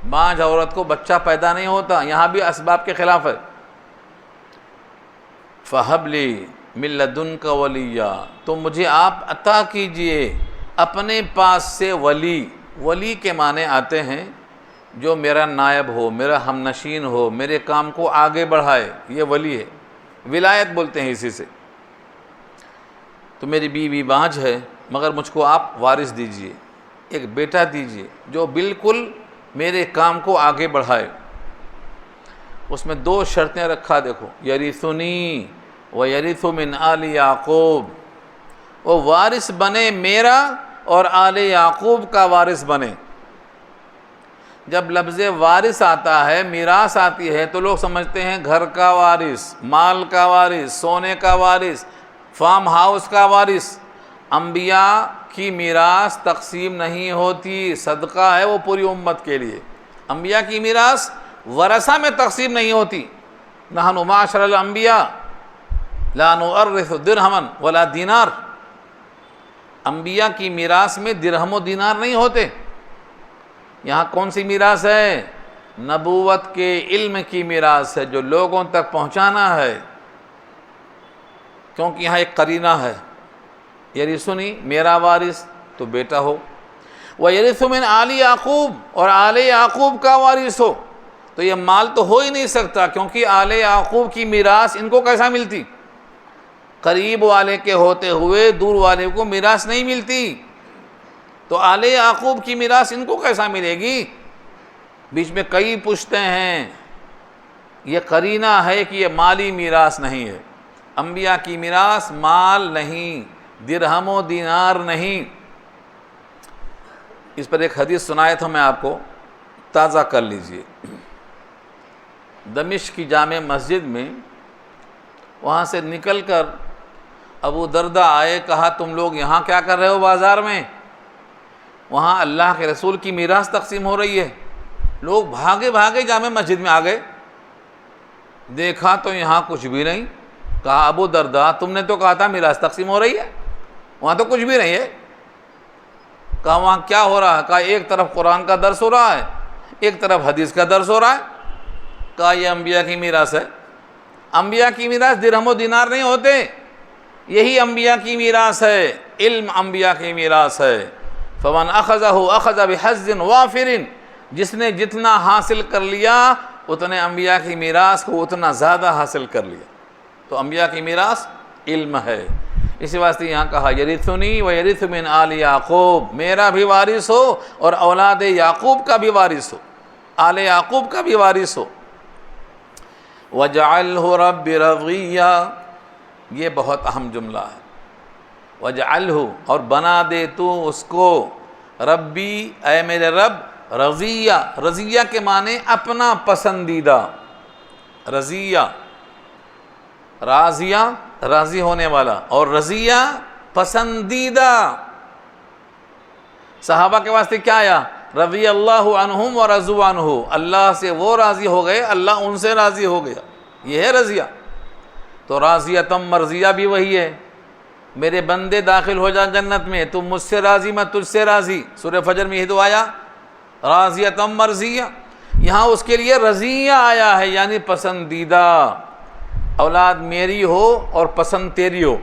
بانجھ عورت کو بچہ پیدا نہیں ہوتا، یہاں بھی اسباب کے خلاف ہے۔ فَهَبْ لِي مِن لَّدُنْكَ وَلِيًّا، تو مجھے آپ عطا کیجئے اپنے پاس سے ولی۔ ولی کے معنی آتے ہیں جو میرا نائب ہو، میرا ہم نشین ہو، میرے کام کو آگے بڑھائے، یہ ولی ہے، ولایت بولتے ہیں اسی سے۔ تو میری بیوی بانجھ ہے، مگر مجھ کو آپ وارث دیجئے، ایک بیٹا دیجئے جو بالکل میرے کام کو آگے بڑھائے۔ اس میں 2 شرطیں رکھا، دیکھو، یرثنی وَيَرِثُ مِنْ آلِ یعقوب، وہ وارث بنے میرا اور آل یعقوب کا وارث بنے۔ جب لفظ وارث آتا ہے، میراث آتی ہے، تو لوگ سمجھتے ہیں گھر کا وارث، مال کا وارث، سونے کا وارث، فارم ہاؤس کا وارث۔ انبیاء کی میراث تقسیم نہیں ہوتی، صدقہ ہے وہ پوری امت کے لیے۔ انبیاء کی میراث ورثہ میں تقسیم نہیں ہوتی۔ نحن معاشر الانبیاء لا نورث درہما ولا دینار، انبیاء کی میراث میں درہم و دینار نہیں ہوتے۔ یہاں کون سی میراث ہے؟ نبوت کے علم کی میراث ہے، جو لوگوں تک پہنچانا ہے، کیونکہ یہاں ایک قرینہ ہے، یرثنی میرا وارث تو بیٹا ہو، وَيَرِثُ مِنْ آلِ یعقوب، اور آل یعقوب کا وارث ہو، تو یہ مال تو ہو ہی نہیں سکتا، کیونکہ آل یعقوب کی میراث ان کو کیسا ملتی؟ قریب والے کے ہوتے ہوئے دور والے کو میراث نہیں ملتی۔ تو آل یعقوب کی میراث ان کو کیسا ملے گی؟ بیچ میں کئی پوچھتے ہیں، یہ قرینہ ہے کہ یہ مالی میراث نہیں ہے۔ انبیاء کی میراث مال نہیں، درہم و دینار نہیں۔ اس پر ایک حدیث سنایا تھا میں آپ کو، تازہ کر لیجئے۔ دمشق کی جامع مسجد میں وہاں سے نکل کر ابو دردہ آئے، کہا تم لوگ یہاں کیا کر رہے ہو بازار میں؟ وہاں اللہ کے رسول کی میراث تقسیم ہو رہی ہے۔ لوگ بھاگے بھاگے جامع مسجد میں آ گئے، دیکھا تو یہاں کچھ بھی نہیں۔ کہا ابو دردہ تم نے تو کہا تھا میراث تقسیم ہو رہی ہے، وہاں تو کچھ بھی نہیں ہے۔ کہا وہاں کیا ہو رہا ہے؟ کہا ایک طرف قرآن کا درس ہو رہا ہے، ایک طرف حدیث کا درس ہو رہا ہے۔ کہا یہ انبیاء کی میراث ہے۔ انبیاء کی میراث درہم و دینار نہیں ہوتے، یہی انبیاء کی میراث ہے، علم انبیاء کی میراث ہے۔ فمن اخذہ اخذ بحظ وافر، جس نے جتنا حاصل کر لیا اتنے انبیاء کی میراث کو اتنا زیادہ حاصل کر لیا۔ تو انبیاء کی میراث علم ہے۔ اسی واسطے یہاں کہا یرثنی و یرث من آل یعقوب، میرا بھی وارث ہو اور اولاد یعقوب کا بھی وارث ہو، آل یعقوب کا بھی وارث ہو۔ وَجَعَلْهُ رَبِّ رَضِيًّا، یہ بہت اہم جملہ ہے۔ وَجَعَلْهُ، اور بنا دے تو اس کو، ربی، اے میرے رب، رضیہ، رضیہ کے معنی اپنا پسندیدہ، رضیہ راضیہ راضی ہونے والا، اور رضیہ پسندیدہ۔ صحابہ کے واسطے کیا آیا؟ رضی اللہ عنہم ورضوا عنہ، اللہ سے وہ راضی ہو گئے، اللہ ان سے راضی ہو گیا، یہ ہے رضیہ۔ تو راضیتم مرضیہ بھی وہی ہے، میرے بندے داخل ہو جا جنت میں، تم مجھ سے راضی میں تجھ سے راضی۔ سورہ فجر میں یہ تو آیا راضیتم مرضیہ، یہاں اس کے لیے رضیہ آیا ہے، یعنی پسندیدہ۔ اولاد میری ہو اور پسند تیری ہو،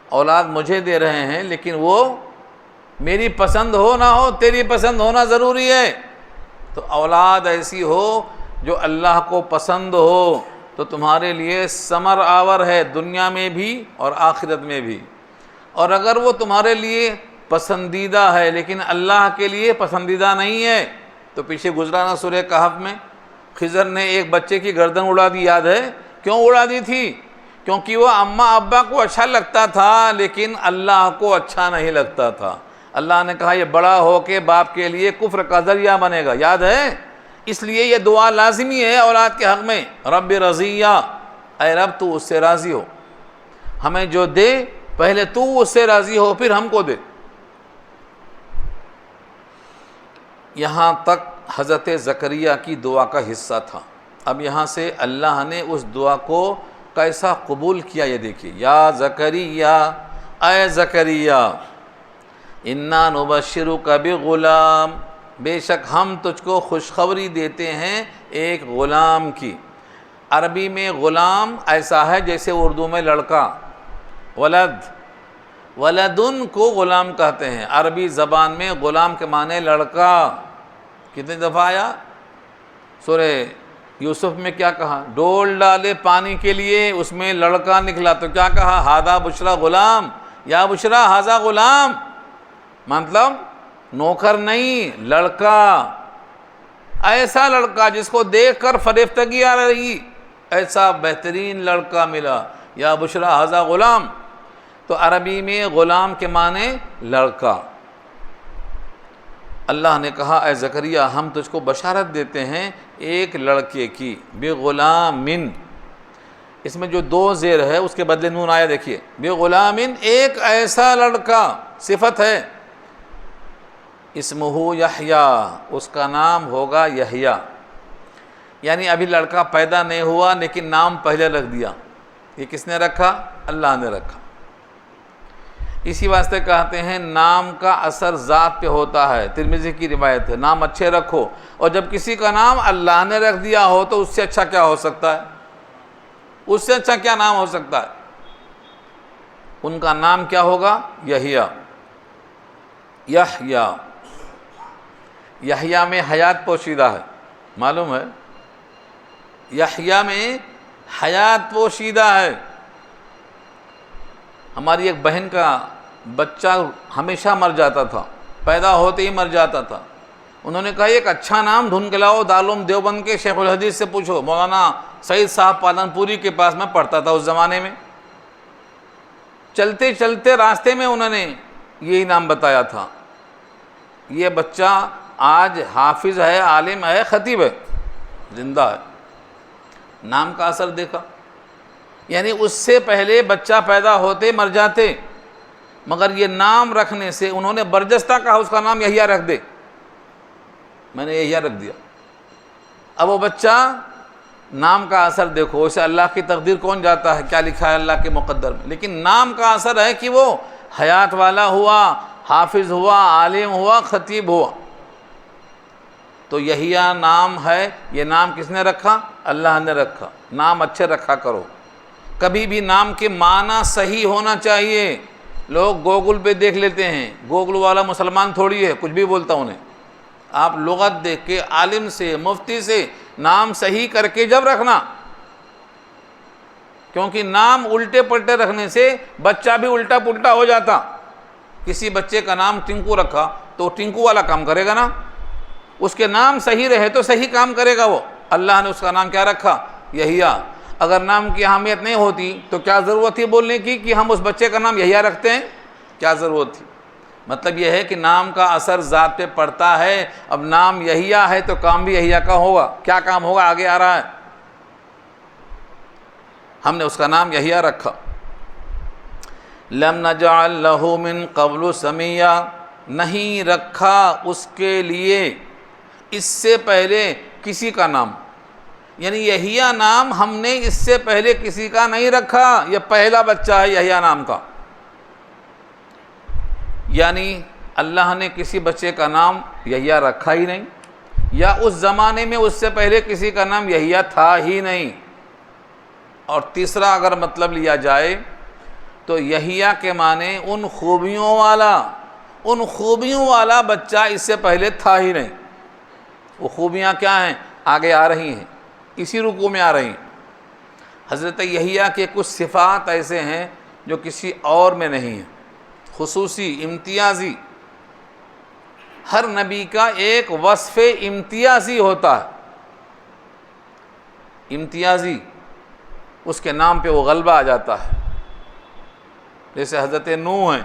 اولاد مجھے دے رہے ہیں لیکن وہ میری پسند ہو نہ ہو، تیری پسند ہونا ضروری ہے۔ تو اولاد ایسی ہو جو اللہ کو پسند ہو تو تمہارے لیے ثمر آور ہے، دنیا میں بھی اور آخرت میں بھی۔ اور اگر وہ تمہارے لیے پسندیدہ ہے لیکن اللہ کے لیے پسندیدہ نہیں ہے، تو پیچھے گزرا نا سورہ کہف میں، خضر نے ایک بچے کی گردن اڑا دی، یاد ہے؟ کیوں اڑا دی تھی؟ کیونکہ وہ اماں ابا کو اچھا لگتا تھا لیکن اللہ کو اچھا نہیں لگتا تھا۔ اللہ نے کہا یہ بڑا ہو کے باپ کے لیے کفر کا ذریعہ بنے گا، یاد ہے؟ اس لیے یہ دعا لازمی ہے اولاد کے حق میں، رب رضیہ، اے رب تو اس سے راضی ہو، ہمیں جو دے پہلے تو اس سے راضی ہو پھر ہم کو دے۔ یہاں تک حضرت زکریہ کی دعا کا حصہ تھا۔ اب یہاں سے اللہ نے اس دعا کو کیسا قبول کیا یہ دیکھیے۔ یا زکریا، اے زکریا، انا نبشرک بغلام، بے شک ہم تجھ کو خوشخبری دیتے ہیں ایک غلام کی۔ عربی میں غلام ایسا ہے جیسے اردو میں لڑکا، ولد، ولدن کو غلام کہتے ہیں۔ عربی زبان میں غلام کے معنی لڑکا۔ کتنی دفعہ آیا؟ سورہ یوسف میں کیا کہا؟ ڈول ڈالے پانی کے لیے، اس میں لڑکا نکلا تو کیا کہا؟ ہاذا بشرا غلام، یا بشرا ہاذا غلام، مطلب نوکر نہیں، لڑکا، ایسا لڑکا جس کو دیکھ کر فریفتگی آ رہی، ایسا بہترین لڑکا ملا، یا بشرا ہاذا غلام۔ تو عربی میں غلام کے معنی لڑکا۔ اللہ نے کہا اے زکریہ ہم تجھ کو بشارت دیتے ہیں ایک لڑکے کی، بغلام، اس میں جو دو زیر ہے اس کے بدلے نون آیا، دیکھیے، بغلام، ایک ایسا لڑکا، صفت ہے، اسمہ یحییٰ، اس کا نام ہوگا یحییٰ، یعنی ابھی لڑکا پیدا نہیں ہوا لیکن نام پہلے رکھ دیا۔ یہ کس نے رکھا؟ اللہ نے رکھا۔ اسی واسطے کہتے ہیں نام کا اثر ذات پہ ہوتا ہے، ترمذی کی روایت ہے، نام اچھے رکھو، اور جب کسی کا نام اللہ نے رکھ دیا ہو تو اس سے اچھا کیا ہو سکتا ہے؟ اس سے اچھا کیا نام ہو سکتا ہے؟ ان کا نام کیا ہوگا؟ یحییٰ، یحییٰ، یحییٰ میں حیات پوشیدہ ہے، معلوم ہے؟ یحییٰ میں حیات پوشیدہ ہے۔ ہماری ایک بہن کا بچہ ہمیشہ مر جاتا تھا، پیدا ہوتے ہی مر جاتا تھا۔ انہوں نے کہا ایک اچھا نام ڈھونڈ کے لاؤ، دارالعلوم دیوبند کے شیخ الحدیث سے پوچھو، مولانا سعید صاحب پالن پوری کے پاس میں پڑھتا تھا اس زمانے میں۔ چلتے چلتے راستے میں انہوں نے یہی نام بتایا تھا۔ یہ بچہ آج حافظ ہے، عالم ہے، خطیب ہے، زندہ ہے۔ نام کا اثر دیکھا، یعنی اس سے پہلے بچہ پیدا ہوتے مر جاتے، مگر یہ نام رکھنے سے انہوں نے برجستہ کہا اس کا نام یحییٰ رکھ دے۔ میں نے یحییٰ رکھ دیا۔ اب وہ بچہ، نام کا اثر دیکھو، اسے اللہ کی تقدیر کون جاتا ہے، کیا لکھا ہے اللہ کے مقدر میں، لیکن نام کا اثر ہے کہ وہ حیات والا ہوا، حافظ ہوا، عالم ہوا، خطیب ہوا۔ تو یحییٰ نام ہے، یہ نام کس نے رکھا؟ اللہ نے رکھا۔ نام اچھے رکھا کرو، کبھی بھی نام کے معنی صحیح ہونا چاہیے۔ لوگ گوگل پہ دیکھ لیتے ہیں، گوگل والا مسلمان تھوڑی ہے کچھ بھی بولتا انہیں۔ آپ لغت دیکھ کے عالم سے، مفتی سے نام صحیح کر کے جب رکھنا، کیونکہ نام الٹے پلٹے رکھنے سے بچہ بھی الٹا پلٹا ہو جاتا۔ کسی بچے کا نام ٹنکو رکھا تو ٹنکو والا کام کرے گا نا، اس کے نام صحیح رہے تو صحیح کام کرے گا وہ۔ اللہ نے اس کا نام کیا رکھا؟ یحییٰ۔ اگر نام کی اہمیت نہیں ہوتی تو کیا ضرورت تھی بولنے کی کہ ہم اس بچے کا نام یحییٰ رکھتے ہیں؟ کیا ضرورت تھی؟ مطلب یہ ہے کہ نام کا اثر ذات پہ پڑتا ہے۔ اب نام یحییٰ ہے تو کام بھی یحییٰ کا ہوگا۔ کیا کام ہوگا آگے آ رہا ہے۔ ہم نے اس کا نام یحییٰ رکھا۔ لم نجعل لہ من قبل سمیہ، نہیں رکھا اس کے لیے اس سے پہلے کسی کا نام، یعنی یحییٰ نام ہم نے اس سے پہلے کسی کا نہیں رکھا، یہ پہلا بچہ ہے یحییٰ نام کا۔ یعنی اللہ نے کسی بچے کا نام یحییٰ رکھا ہی نہیں، یا اس زمانے میں اس سے پہلے کسی کا نام یحییٰ تھا ہی نہیں۔ اور تیسرا اگر مطلب لیا جائے تو یحییٰ کے معنی ان خوبیوں والا بچہ اس سے پہلے تھا ہی نہیں۔ وہ خوبیاں کیا ہیں؟ آگے آ رہی ہیں، اسی رکوع میں آ رہی ہیں۔ حضرت یحییٰ کے کچھ صفات ایسے ہیں جو کسی اور میں نہیں ہیں، خصوصی، امتیازی۔ ہر نبی کا ایک وصف امتیازی ہوتا ہے، امتیازی، اس کے نام پہ وہ غلبہ آ جاتا ہے۔ جیسے حضرت نوح ہیں،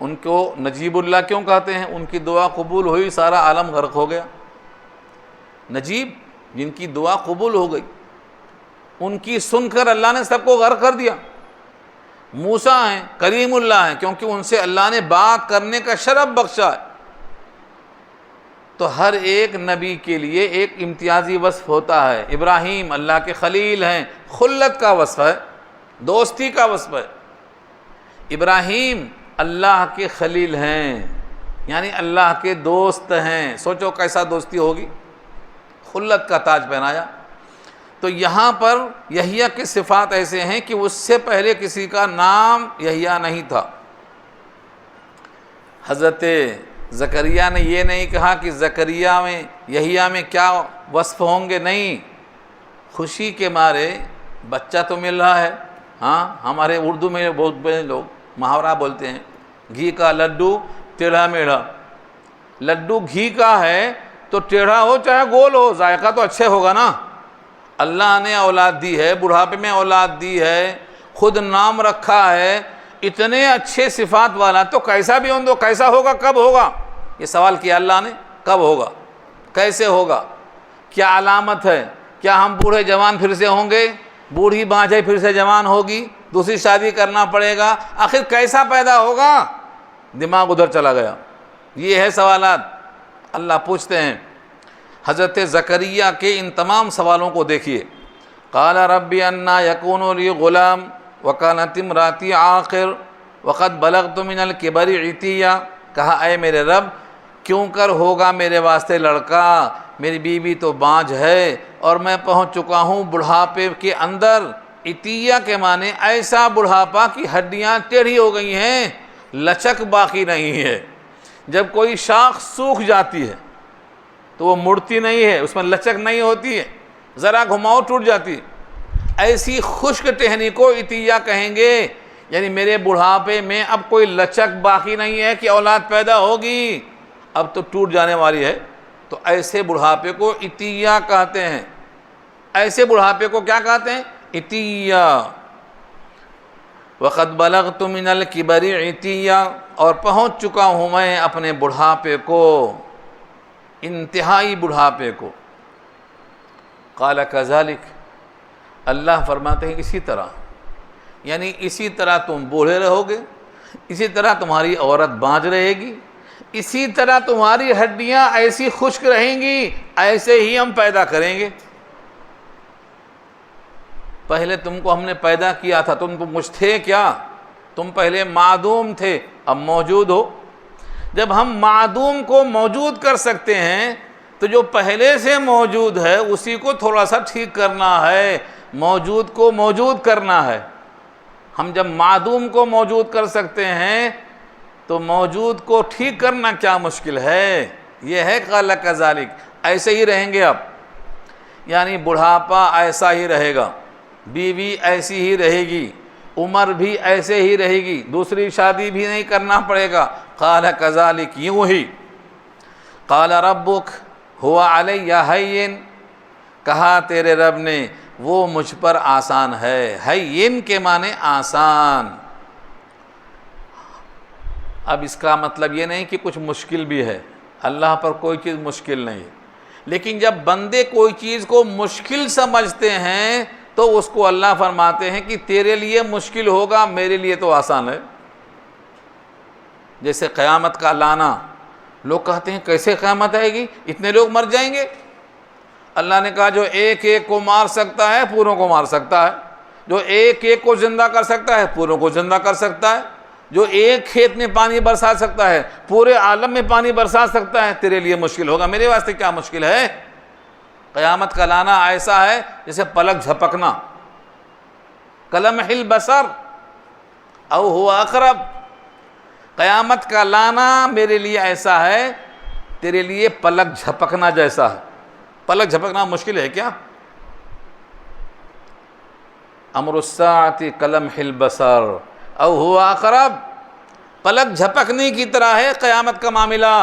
ان کو نجیب اللہ کیوں کہتے ہیں؟ ان کی دعا قبول ہوئی، سارا عالم غرق ہو گیا۔ نجیب، جن کی دعا قبول ہو گئی، ان کی سن کر اللہ نے سب کو غرق کر دیا۔ موسیٰ ہیں، کریم اللہ ہیں، کیونکہ ان سے اللہ نے بات کرنے کا شرف بخشا ہے۔ تو ہر ایک نبی کے لیے ایک امتیازی وصف ہوتا ہے۔ ابراہیم اللہ کے خلیل ہیں، خلت کا وصف ہے، دوستی کا وصف ہے۔ ابراہیم اللہ کے خلیل ہیں، یعنی اللہ کے دوست ہیں۔ سوچو کیسا دوستی ہوگی، خلت کا تاج پہنایا۔ تو یہاں پر یحییٰ کی صفات ایسے ہیں کہ اس سے پہلے کسی کا نام یحییٰ نہیں تھا۔ حضرت زکریا نے یہ نہیں کہا کہ زکریا میں، یحییٰ میں کیا وصف ہوں گے، نہیں، خوشی کے مارے بچہ تو مل رہا ہے۔ ہاں، ہمارے اردو میں بہت بڑے لوگ محاورہ بولتے ہیں، گھی کا لڈو ٹیڑھا میڑھا۔ لڈو گھی کا ہے تو ٹیڑھا ہو چاہے گول ہو، ذائقہ تو اچھے ہوگا نا۔ اللہ نے اولاد دی ہے، بڑھاپے میں اولاد دی ہے، خود نام رکھا ہے، اتنے اچھے صفات والا، تو کیسا بھی ہوں تو کیسا ہوگا، کب ہوگا؟ یہ سوال کیا اللہ نے، کب ہوگا، کیسے ہوگا، کیا علامت ہے؟ کیا ہم بوڑھے جوان پھر سے ہوں گے؟ بوڑھی بانجھے پھر سے جوان ہوگی؟ دوسری شادی کرنا پڑے گا؟ آخر کیسا پیدا ہوگا؟ دماغ ادھر چلا گیا۔ یہ ہے سوالات اللہ پوچھتے ہیں۔ حضرت زکریا کے ان تمام سوالوں کو دیکھیے۔ قال رب انا یکون لی غلام وکانت امراتی عاقر وقد بلغت من الکبر عتیہ، کہا اے میرے رب کیوں کر ہوگا میرے واسطے لڑکا، میری بیوی تو بانجھ ہے اور میں پہنچ چکا ہوں بڑھاپے کے اندر۔ عتیہ کے معنی ایسا بڑھاپا کہ ہڈیاں ٹیڑھی ہو گئی ہیں، لچک باقی نہیں ہے۔ جب کوئی شاخ سوکھ جاتی ہے تو وہ مڑتی نہیں ہے، اس میں لچک نہیں ہوتی ہے، ذرا گھماؤ ٹوٹ جاتی ہے۔ ایسی خشک ٹہنی کو عتیہ کہیں گے۔ یعنی میرے بڑھاپے میں اب کوئی لچک باقی نہیں ہے کہ اولاد پیدا ہوگی، اب تو ٹوٹ جانے والی ہے۔ تو ایسے بڑھاپے کو عتیہ کہتے ہیں۔ ایسے بڑھاپے کو کیا کہتے ہیں؟ عتیہ۔ وَقَدْ بَلَغْتُ مِنَ الْكِبَرِ عِتِيًّا، اور پہنچ چکا ہوں میں اپنے بڑھاپے کو، انتہائی بڑھاپے کو۔ قَالَ كَذَلِكَ، اللہ فرماتے ہیں اسی طرح، یعنی اسی طرح تم بوڑھے رہو گے، اسی طرح تمہاری عورت بانجھ رہے گی، اسی طرح تمہاری ہڈیاں ایسی خشک رہیں گی، ایسے ہی ہم پیدا کریں گے۔ پہلے تم کو ہم نے پیدا کیا تھا، تم مجھ تھے کیا؟ تم پہلے معدوم تھے، اب موجود ہو۔ جب ہم معدوم کو موجود کر سکتے ہیں تو جو پہلے سے موجود ہے اسی کو تھوڑا سا ٹھیک کرنا ہے، موجود کو موجود کرنا ہے۔ ہم جب معدوم کو موجود کر سکتے ہیں تو موجود کو ٹھیک کرنا کیا مشکل ہے؟ یہ ہے قال کذالک، ایسے ہی رہیں گے اب، یعنی بڑھاپا ایسا ہی رہے گا، بیوی ایسی ہی رہے گی، عمر بھی ایسے ہی رہے گی، دوسری شادی بھی نہیں کرنا پڑے گا۔ قال کذالک، یوں ہی۔ قال ربک هو علی ہین، کہا تیرے رب نے وہ مجھ پر آسان ہے۔ ہین کے معنی آسان۔ اب اس کا مطلب یہ نہیں کہ کچھ مشکل بھی ہے، اللہ پر کوئی چیز مشکل نہیں ہے، لیکن جب بندے کوئی چیز کو مشکل سمجھتے ہیں تو اس کو اللہ فرماتے ہیں کہ تیرے لیے مشکل ہوگا، میرے لیے تو آسان ہے۔ جیسے قیامت کا لانا، لوگ کہتے ہیں کیسے قیامت آئے گی، اتنے لوگ مر جائیں گے؟ اللہ نے کہا جو ایک ایک کو مار سکتا ہے پوروں کو مار سکتا ہے، جو ایک ایک کو زندہ کر سکتا ہے پوروں کو زندہ کر سکتا ہے، جو ایک کھیت میں پانی برسا سکتا ہے پورے عالم میں پانی برسا سکتا ہے۔ تیرے لیے مشکل ہوگا، میرے واسطے کیا مشکل ہے؟ قیامت کا لانا ایسا ہے جیسے پلک جھپکنا، کلمح البصر او هو اقرب۔ قیامت کا لانا میرے لیے ایسا ہے، تیرے لیے پلک جھپکنا جیسا ہے۔ پلک جھپکنا مشکل ہے کیا؟ امر الساعۃ کلمح البصر او هو اقرب، پلک جھپکنے کی طرح ہے قیامت کا معاملہ،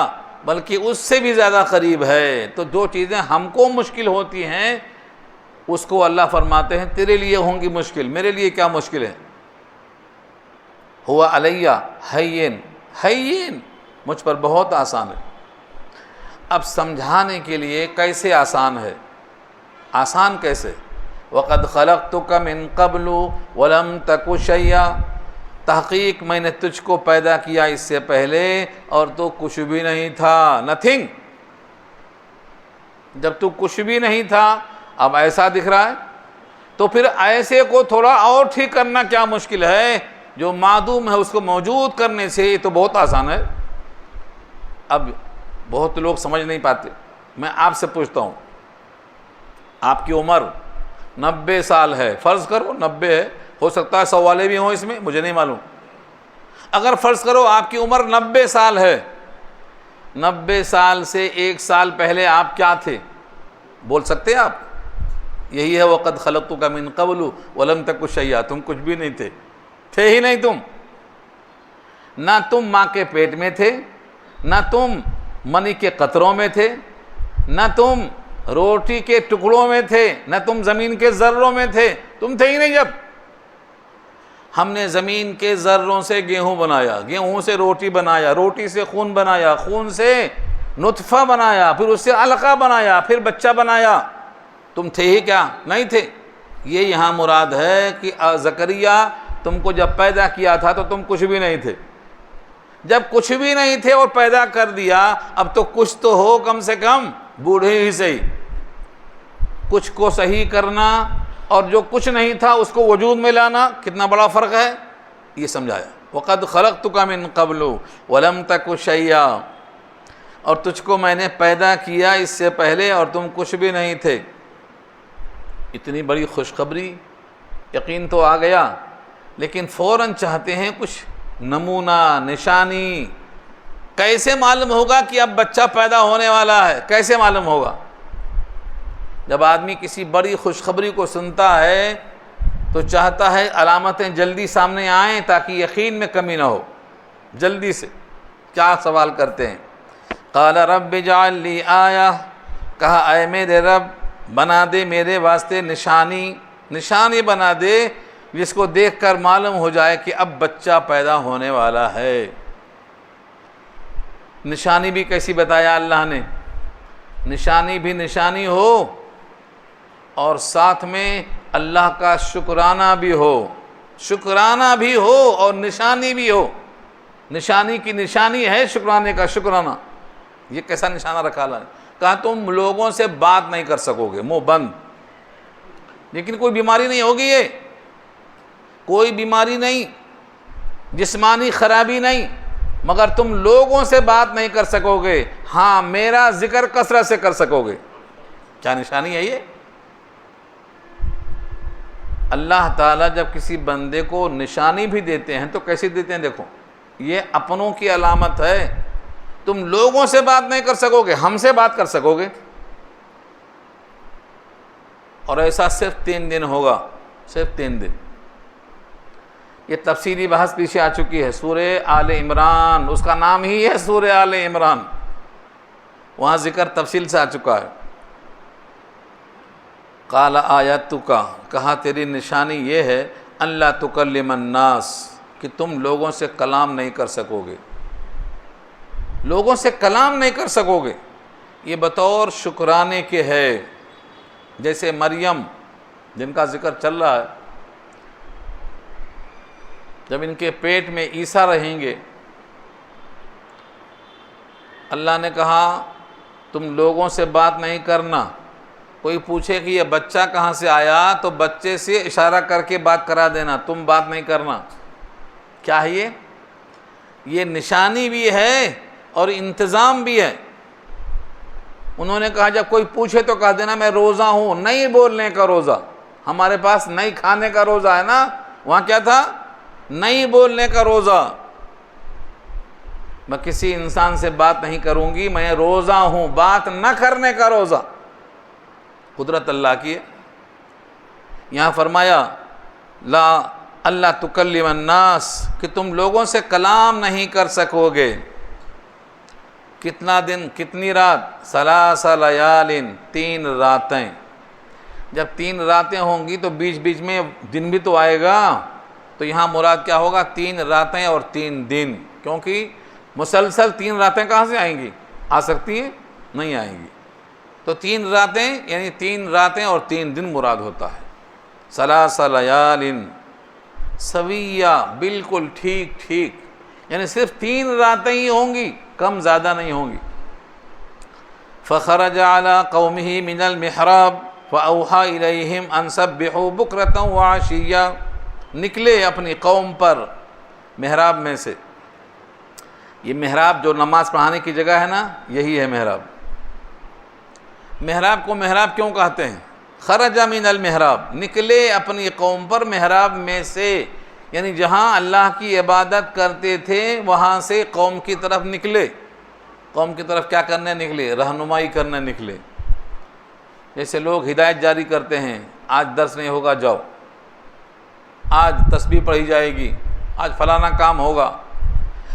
بلکہ اس سے بھی زیادہ قریب ہے۔ تو جو چیزیں ہم کو مشکل ہوتی ہیں اس کو اللہ فرماتے ہیں تیرے لیے ہوں گی مشکل، میرے لیے کیا مشکل ہے؟ ہوا علیہ ہین، ہین مجھ پر بہت آسان ہے۔ اب سمجھانے کے لیے کیسے آسان ہے، آسان کیسے؟ وَقَدْ خَلَقْتُكَ مِن قَبْلُ وَلَمْ تَكُ شَيْئًا، تحقیق میں نے تجھ کو پیدا کیا اس سے پہلے اور تو کچھ بھی نہیں تھا، نتھنگ۔ جب تو کچھ بھی نہیں تھا اب ایسا دکھ رہا ہے، تو پھر ایسے کو تھوڑا اور ٹھیک کرنا کیا مشکل ہے؟ جو معدوم ہے اس کو موجود کرنے سے یہ تو بہت آسان ہے۔ اب بہت لوگ سمجھ نہیں پاتے۔ میں آپ سے پوچھتا ہوں، آپ کی عمر 90 سال ہے، فرض کرو 90 ہے، ہو سکتا ہے 100 والے بھی ہوں اس میں، مجھے نہیں معلوم۔ اگر فرض کرو آپ کی عمر 90 سال ہے، 90 سال سے 1 سال پہلے آپ کیا تھے؟ بول سکتے ہیں آپ؟ یہی ہے وَقَدْ خَلَقْتُكَ مِن قَبْلُ وَلَمْ تَكُ شَيْئًا، تم کچھ بھی نہیں تھے، تھے ہی نہیں تم۔ نہ تم ماں کے پیٹ میں تھے، نہ تم منی کے قطروں میں تھے، نہ تم روٹی کے ٹکڑوں میں تھے، نہ تم زمین کے ذروں میں تھے، تم تھے ہی نہیں۔ جب ہم نے زمین کے ذروں سے گیہوں بنایا، گیہوں سے روٹی بنایا، روٹی سے خون بنایا، خون سے نطفہ بنایا، پھر اس سے علقہ بنایا، پھر بچہ بنایا، تم تھے ہی کیا؟ نہیں تھے۔ یہ یہاں مراد ہے کہ زکریا تم کو جب پیدا کیا تھا تو تم کچھ بھی نہیں تھے، جب کچھ بھی نہیں تھے اور پیدا کر دیا اب تو کچھ تو ہو، کم سے کم بوڑھے ہی صحیح۔ کچھ کو صحیح کرنا اور جو کچھ نہیں تھا اس کو وجود میں لانا کتنا بڑا فرق ہے، یہ سمجھایا۔ وَقَدْ خَلَقْتُكَ مِن قَبْلُ وَلَمْ تَكُ شَيْئًا، اور تجھ کو میں نے پیدا کیا اس سے پہلے اور تم کچھ بھی نہیں تھے۔ اتنی بڑی خوشخبری، یقین تو آ گیا، لیکن فوراً چاہتے ہیں کچھ نمونہ، نشانی۔ کیسے معلوم ہوگا کہ اب بچہ پیدا ہونے والا ہے؟ کیسے معلوم ہوگا؟ جب آدمی کسی بڑی خوشخبری کو سنتا ہے تو چاہتا ہے علامتیں جلدی سامنے آئیں تاکہ یقین میں کمی نہ ہو. جلدی سے کیا سوال کرتے ہیں؟ قال رب اجعل لی آیہ، کہا اے میرے رب بنا دے میرے واسطے نشانی بنا دے جس کو دیکھ کر معلوم ہو جائے کہ اب بچہ پیدا ہونے والا ہے. نشانی بھی کیسی بتایا اللہ نے؟ نشانی بھی نشانی ہو اور ساتھ میں اللہ کا شکرانہ بھی ہو اور نشانی بھی ہو. نشانی کی نشانی ہے شکرانے کا شکرانہ. یہ کیسا نشانہ رکھا اللہ نے؟ کہا تم لوگوں سے بات نہیں کر سکو گے، منہ بند. لیکن کوئی بیماری نہیں ہوگی، یہ کوئی بیماری نہیں، جسمانی خرابی نہیں، مگر تم لوگوں سے بات نہیں کر سکو گے. ہاں میرا ذکر کثرت سے کر سکو گے. کیا نشانی ہے یہ؟ اللہ تعالیٰ جب کسی بندے کو نشانی بھی دیتے ہیں تو کیسے دیتے ہیں؟ دیکھو، یہ اپنوں کی علامت ہے. تم لوگوں سے بات نہیں کر سکو گے، ہم سے بات کر سکو گے. اور ایسا صرف 3 دن ہوگا، صرف 3 دن. یہ تفصیلی بحث پیچھے آ چکی ہے. سورہ آل عمران، اس کا نام ہی ہے سورہ آل عمران، وہاں ذکر تفصیل سے آ چکا ہے. قال آیتک، کہا تیری نشانی یہ ہے اللہ تکلم الناس، کہ تم لوگوں سے کلام نہیں کر سکو گے. لوگوں سے کلام نہیں کر سکو گے. یہ بطور شکرانے کے ہے. جیسے مریم جن کا ذکر چل رہا ہے، جب ان کے پیٹ میں عیسیٰ رہیں گے، اللہ نے کہا تم لوگوں سے بات نہیں کرنا. کوئی پوچھے کہ یہ بچہ کہاں سے آیا تو بچے سے اشارہ کر کے بات کرا دینا، تم بات نہیں کرنا. کیا ہے یہ نشانی بھی ہے اور انتظام بھی ہے. انہوں نے کہا جب کوئی پوچھے تو کہہ دینا میں روزہ ہوں. نہیں بولنے کا روزہ. ہمارے پاس نہیں کھانے کا روزہ ہے نا، وہاں کیا تھا؟ نہیں بولنے کا روزہ. میں کسی انسان سے بات نہیں کروں گی، میں روزہ ہوں. بات نہ کرنے کا روزہ. قدرت اللہ کی ہے. یہاں فرمایا لا اللہ تکلم الناس، کہ تم لوگوں سے کلام نہیں کر سکو گے. کتنا دن، کتنی رات؟ 3 لیال، 3 راتیں. جب 3 راتیں ہوں گی تو بیچ بیچ میں دن بھی تو آئے گا. تو یہاں مراد کیا ہوگا؟ 3 راتیں اور 3 دن. کیونکہ مسلسل 3 راتیں کہاں سے آئیں گی؟ آ سکتی ہیں؟ نہیں آئیں گی. تو 3 راتیں یعنی 3 راتیں اور 3 دن مراد ہوتا ہے. 3 لیال سویہ، بالکل ٹھیک، یعنی صرف 3 راتیں ہی ہوں گی، کم زیادہ نہیں ہوں گی. فخرج علی قومہ من المحراب فاوحی الیہم ان سبحوا بکرۃ وعشیہ. نکلے اپنی قوم پر محراب میں سے. یہ محراب جو نماز پڑھانے کی جگہ ہے نا، یہی ہے محراب. محراب کو محراب کیوں کہتے ہیں؟ خرج من المحراب، نکلے اپنی قوم پر محراب میں سے، یعنی جہاں اللہ کی عبادت کرتے تھے وہاں سے قوم کی طرف نکلے. قوم کی طرف کیا کرنے نکلے؟ رہنمائی کرنے نکلے. جیسے لوگ ہدایت جاری کرتے ہیں، آج درس نہیں ہوگا جاؤ، آج تسبیح پڑھی جائے گی، آج فلانا کام ہوگا.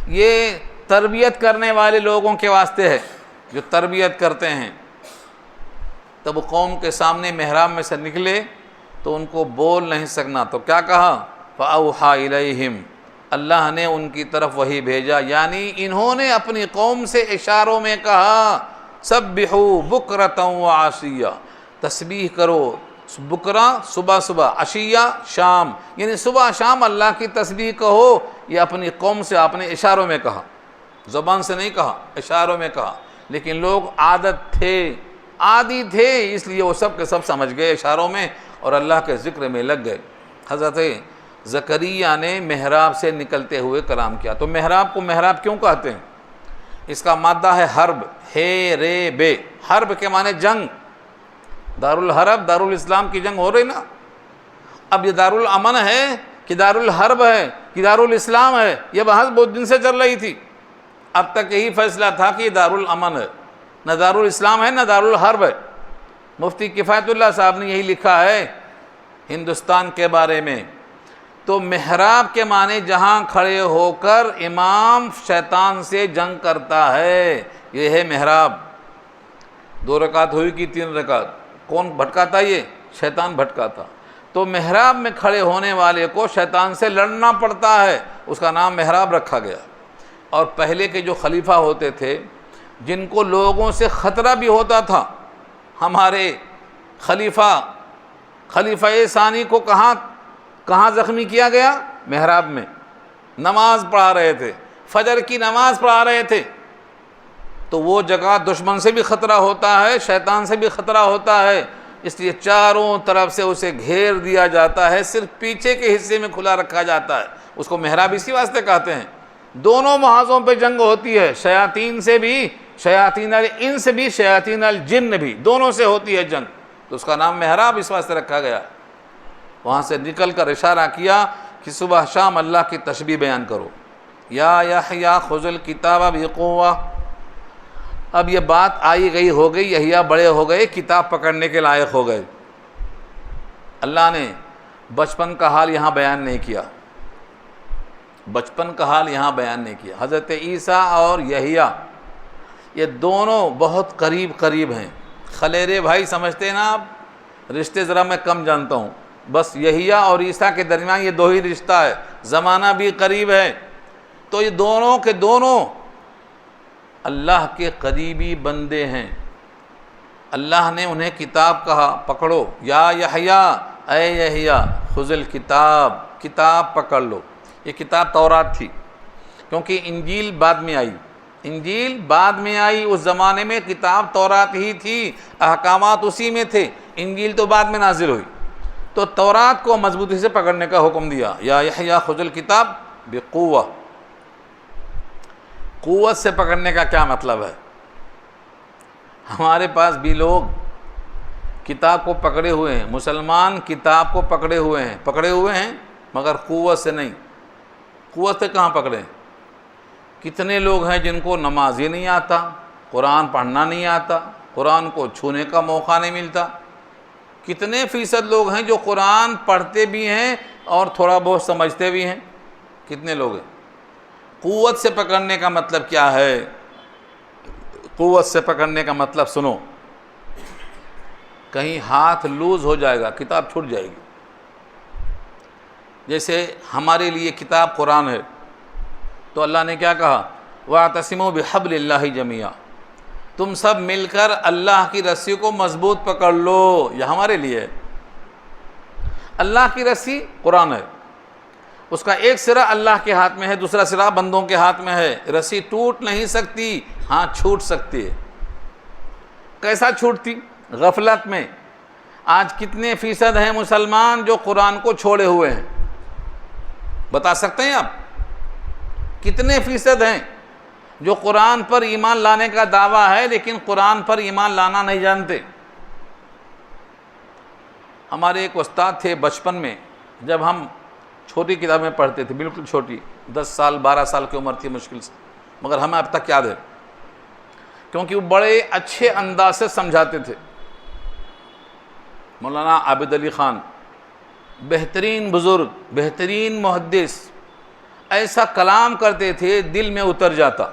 یہ تربیت کرنے والے لوگوں کے واسطے ہے جو تربیت کرتے ہیں. تب قوم کے سامنے محراب میں سے نکلے تو ان کو بول نہیں سکنا، تو کیا کہا؟ فَأَوْحَى إِلَيْهِمْ، اللہ نے ان کی طرف وحی بھیجا. یعنی انہوں نے اپنی قوم سے اشاروں میں کہا سبحوا بکرۃ وعشیہ، تسبیح کرو. بکرہ صبح، عشیہ شام، یعنی صبح شام اللہ کی تسبیح کہو. یہ اپنی قوم سے آپ نے اشاروں میں کہا، زبان سے نہیں کہا، اشاروں میں کہا. لیکن لوگ عادی تھے، اس لیے وہ سب کے سب سمجھ گئے اشاروں میں اور اللہ کے ذکر میں لگ گئے. حضرت زکریا نے محراب سے نکلتے ہوئے کلام کیا. تو محراب کو محراب کیوں کہتے ہیں؟ اس کا مادہ ہے حرب، ہے رے بے. حرب کے معنی جنگ. دارالحرب، دارالاسلام کی جنگ ہو رہی نا. اب یہ دارالامن ہے کہ دارالحرب ہے کہ دارالاسلام ہے، یہ بحث بہت دن سے چل رہی تھی. اب تک یہی فیصلہ تھا کہ یہ دارالامن ہے، نہ دارالاسلام ہے نہ دارالحرب ہے. مفتی کفایت اللہ صاحب نے یہی لکھا ہے ہندوستان کے بارے میں، تو محراب کے معنی جہاں کھڑے ہو کر امام شیطان سے جنگ کرتا ہے، یہ ہے محراب۔ 2 رکعت ہوئی کہ 3 رکعت، کون بھٹکاتا؟ یہ شیطان بھٹکاتا۔ تو محراب میں کھڑے ہونے والے کو شیطان سے لڑنا پڑتا ہے، اس کا نام محراب رکھا گیا۔ اور پہلے کے جو خلیفہ ہوتے تھے جن کو لوگوں سے خطرہ بھی ہوتا تھا، ہمارے خلیفہ ثانی کو کہاں زخمی کیا گیا؟ محراب میں، نماز پڑھا رہے تھے، فجر کی نماز پڑھا رہے تھے۔ تو وہ جگہ دشمن سے بھی خطرہ ہوتا ہے، شیطان سے بھی خطرہ ہوتا ہے، اس لیے چاروں طرف سے اسے گھیر دیا جاتا ہے، صرف پیچھے کے حصے میں کھلا رکھا جاتا ہے، اس کو محراب اسی واسطے کہتے ہیں۔ دونوں محاذوں پہ جنگ ہوتی ہے، شیاطین سے بھی، شیاطین الانس بھی، شیاطین الجن بھی، دونوں سے ہوتی ہے جنگ، تو اس کا نام محراب اس واسطے رکھا گیا۔ وہاں سے نکل کر اشارہ کیا کہ صبح شام اللہ کی تسبیح بیان کرو، یا یحییٰ خذ الکتاب بقوہ۔ اب یہ بات آئی گئی ہو گئی، یحییٰ بڑے ہو گئے، کتاب پکڑنے کے لائق ہو گئے۔ اللہ نے بچپن کا حال یہاں بیان نہیں کیا، بچپن کا حال یہاں بیان نہیں کیا۔ حضرت عیسیٰ اور یحییٰ یہ دونوں بہت قریب ہیں، خلیرے بھائی سمجھتے ہیں نا آپ، رشتے ذرا میں کم جانتا ہوں، بس یحییٰ اور عیسیٰ کے درمیان یہ 2 ہی رشتہ ہے، زمانہ بھی قریب ہے۔ تو یہ دونوں کے دونوں اللہ کے قریبی بندے ہیں۔ اللہ نے انہیں کتاب کہا، پکڑو، یا یحییٰ، اے یحییٰ خذ الکتاب، کتاب پکڑ لو۔ یہ کتاب تورات تھی، کیونکہ انجیل بعد میں آئی، انجیل بعد میں آئی، اس زمانے میں کتاب تورات ہی تھی، احکامات اسی میں تھے، انجیل تو بعد میں نازل ہوئی۔ تو تورات کو مضبوطی سے پکڑنے کا حکم دیا، یا یحییٰ خذ الکتاب بقوہ۔ قوت سے پکڑنے کا کیا مطلب ہے؟ ہمارے پاس بھی لوگ کتاب کو پکڑے ہوئے ہیں، مسلمان کتاب کو پکڑے ہوئے ہیں مگر قوت سے نہیں۔ قوت سے کہاں پکڑیں؟ کتنے لوگ ہیں جن کو نماز ہی نہیں آتا، قرآن پڑھنا نہیں آتا، قرآن کو چھونے کا موقع نہیں ملتا۔ کتنے فیصد لوگ ہیں جو قرآن پڑھتے بھی ہیں اور تھوڑا بہت سمجھتے بھی ہیں؟ کتنے لوگ ہیں؟ قوت سے پکڑنے کا مطلب کیا ہے؟ قوت سے پکڑنے کا مطلب سنو، کہیں ہاتھ لوز ہو جائے گا، کتاب چھوٹ جائے گی۔ جیسے ہمارے لیے کتاب قرآن ہے، تو اللہ نے کیا کہا؟ وَاعْتَصِمُوا بِحَبْلِ اللَّهِ جَمِيعًا، تم سب مل کر اللہ کی رسی کو مضبوط پکڑ لو، یہ ہمارے لیے ہے۔ اللہ کی رسی قرآن ہے، اس کا ایک سرا اللہ کے ہاتھ میں ہے، دوسرا سرا بندوں کے ہاتھ میں ہے۔ رسی ٹوٹ نہیں سکتی، ہاں چھوٹ سکتی ہے۔ کیسا چھوٹتی؟ غفلت میں۔ آج کتنے فیصد ہیں مسلمان جو قرآن کو چھوڑے ہوئے ہیں؟ بتا سکتے ہیں آپ؟ کتنے فیصد ہیں جو قرآن پر ایمان لانے کا دعویٰ ہے لیکن قرآن پر ایمان لانا نہیں جانتے؟ ہمارے ایک استاد تھے بچپن میں، جب ہم چھوٹی کتابیں پڑھتے تھے، بالکل چھوٹی، 10 سال 12 سال کی عمر تھی مشکل سے، مگر ہمیں اب تک یاد ہے کیونکہ وہ بڑے اچھے انداز سے سمجھاتے تھے۔ مولانا عابد علی خان، بہترین بزرگ، بہترین محدث، ایسا کلام کرتے تھے دل میں اتر جاتا۔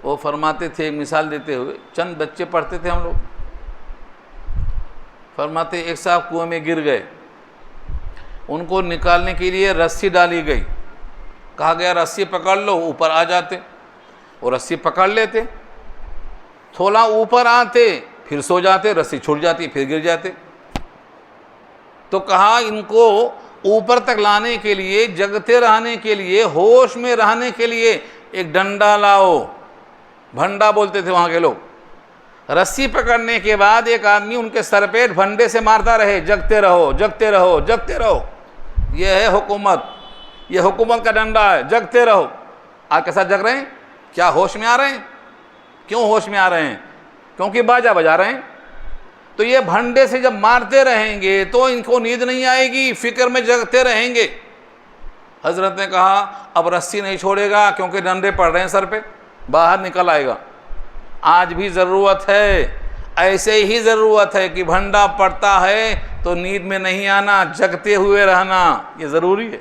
وہ فرماتے تھے، مثال دیتے ہوئے، چند بچے پڑھتے تھے ہم لوگ، فرماتے ایک صاحب کنویں میں گر گئے، ان کو نکالنے کے لیے رسی ڈالی گئی، کہا گیا رسی پکڑ لو، اوپر آ جاتے، وہ رسی پکڑ لیتے، تھوڑا اوپر آتے پھر سو جاتے، رسی چھوٹ جاتی پھر گر جاتے۔ تو کہا ان کو اوپر تک لانے کے لیے، جگتے رہنے کے لیے، ہوش میں رہنے کے لیے ایک ڈنڈا لاؤ، بھنڈا بولتے تھے وہاں کے لوگ۔ رسی پکڑنے کے بعد ایک آدمی ان کے سر پہ بھنڈے سے مارتا رہے، جگتے رہو جگتے رہو جگتے رہو۔ یہ ہے حکومت، یہ حکومت کا ڈنڈا ہے، جگتے رہو۔ آپ کے ساتھ جگ رہے ہیں؟ کیا ہوش میں آ رہے ہیں؟ کیوں ہوش میں آ رہے ہیں؟ کیونکہ باجا بجا رہے ہیں۔ تو یہ بھنڈے سے جب مارتے رہیں گے تو ان کو نیند نہیں آئے گی، فکر میں جگتے رہیں گے۔ حضرت نے کہا اب رسی نہیں چھوڑے گا کیونکہ ڈنڈے پڑ رہے ہیں سر پہ، باہر نکل آئے گا۔ آج بھی ضرورت ہے ایسے ہی ضرورت ہے کہ بھنڈا پڑتا ہے تو نیند میں نہیں آنا، جگتے ہوئے رہنا، یہ ضروری ہے۔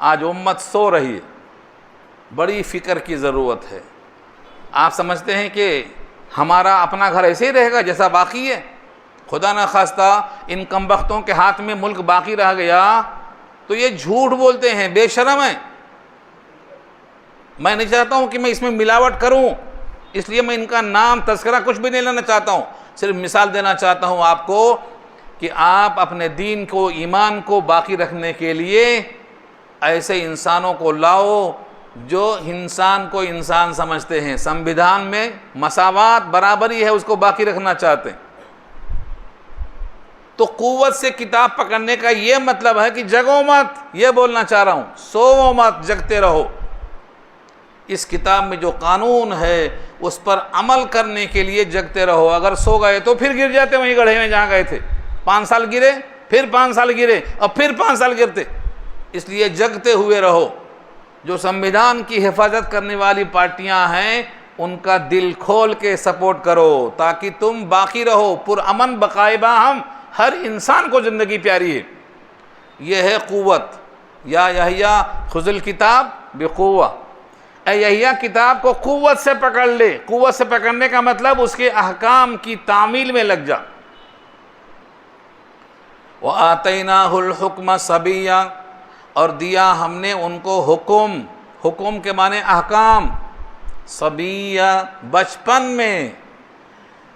آج امت سو رہی ہے، بڑی فکر کی ضرورت ہے۔ آپ سمجھتے ہیں کہ ہمارا اپنا گھر ایسے ہی رہے گا جیسا باقی ہے؟ خدا نہ خواستہ ان کمبختوں کے ہاتھ میں ملک باقی رہ گیا تو یہ جھوٹ بولتے ہیں، بے شرم ہیں۔ میں نہیں چاہتا ہوں کہ میں اس میں ملاوٹ کروں، اس لیے میں ان کا نام تذکرہ کچھ بھی نہیں لینا چاہتا ہوں، صرف مثال دینا چاہتا ہوں آپ کو کہ آپ اپنے دین کو، ایمان کو باقی رکھنے کے لیے ایسے انسانوں کو لاؤ جو انسان کو انسان سمجھتے ہیں، سمویدھان میں مساوات، برابری ہے، اس کو باقی رکھنا چاہتے ہیں۔ تو قوت سے کتاب پکڑنے کا یہ مطلب ہے کہ جگو مت، یہ بولنا چاہ رہا ہوں، سو مت، جگتے رہو۔ اس کتاب میں جو قانون ہے اس پر عمل کرنے کے لیے جگتے رہو۔ اگر سو گئے تو پھر گر جاتے وہیں گڑھے میں جہاں گئے تھے، 5 سال گرے، پھر 5 سال گرے، اور پھر 5 سال گرتے۔ اس لیے جگتے ہوئے رہو۔ جو سمویدھان کی حفاظت کرنے والی پارٹیاں ہیں ان کا دل کھول کے سپورٹ کرو تاکہ تم باقی رہو، پرامن بقائے باہم، ہر انسان کو زندگی پیاری ہے۔ یہ ہے قوت۔ یا یحییٰ خذ الکتاب بقوہ، اے یحییٰ کتاب کو قوت سے پکڑ لے۔ قوت سے پکڑنے کا مطلب اس کے احکام کی تعمیل میں لگ جا۔ وَآتَيْنَاهُ الْحُكْمَ صَبِيًّا، اور دیا ہم نے ان کو حکم، حکم کے معنی احکام، صبیہ، بچپن میں۔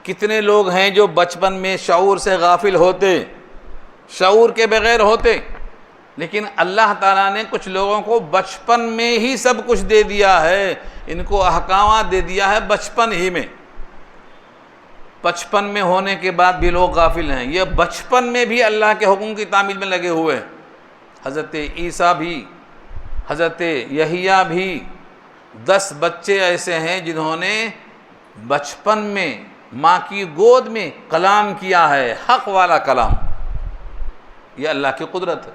کتنے لوگ ہیں جو بچپن میں شعور سے غافل ہوتے، شعور کے بغیر ہوتے، لیکن اللہ تعالیٰ نے کچھ لوگوں کو بچپن میں ہی سب کچھ دے دیا ہے، ان کو احکامات دے دیا ہے بچپن ہی میں۔ بچپن میں ہونے کے بعد بھی لوگ غافل ہیں، یہ بچپن میں بھی اللہ کے حکم کی تعمیل میں لگے ہوئے ہیں۔ حضرت عیسیٰ بھی، حضرت یحییٰ بھی، 10 بچے ایسے ہیں جنہوں نے بچپن میں ماں کی گود میں کلام کیا ہے، حق والا کلام۔ یہ اللہ کی قدرت ہے۔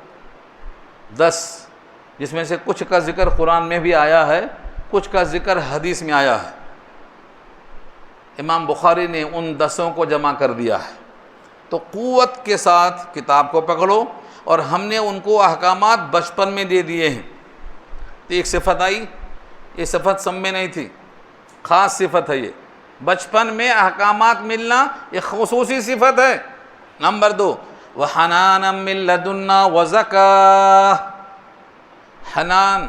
10، جس میں سے کچھ کا ذکر قرآن میں بھی آیا ہے، کچھ کا ذکر حدیث میں آیا ہے۔ امام بخاری نے ان 10 کو جمع کر دیا ہے۔ تو قوت کے ساتھ کتاب کو پکڑو، اور ہم نے ان کو احکامات بچپن میں دے دیے ہیں۔ تو ایک صفت آئی، یہ صفت سب میں نہیں تھی، خاص صفت ہے یہ، بچپن میں احکامات ملنا ایک خصوصی صفت ہے۔ نمبر 2، وَحَنَانًا مِن لَدُنَّا وَزَكَاةً، حنان،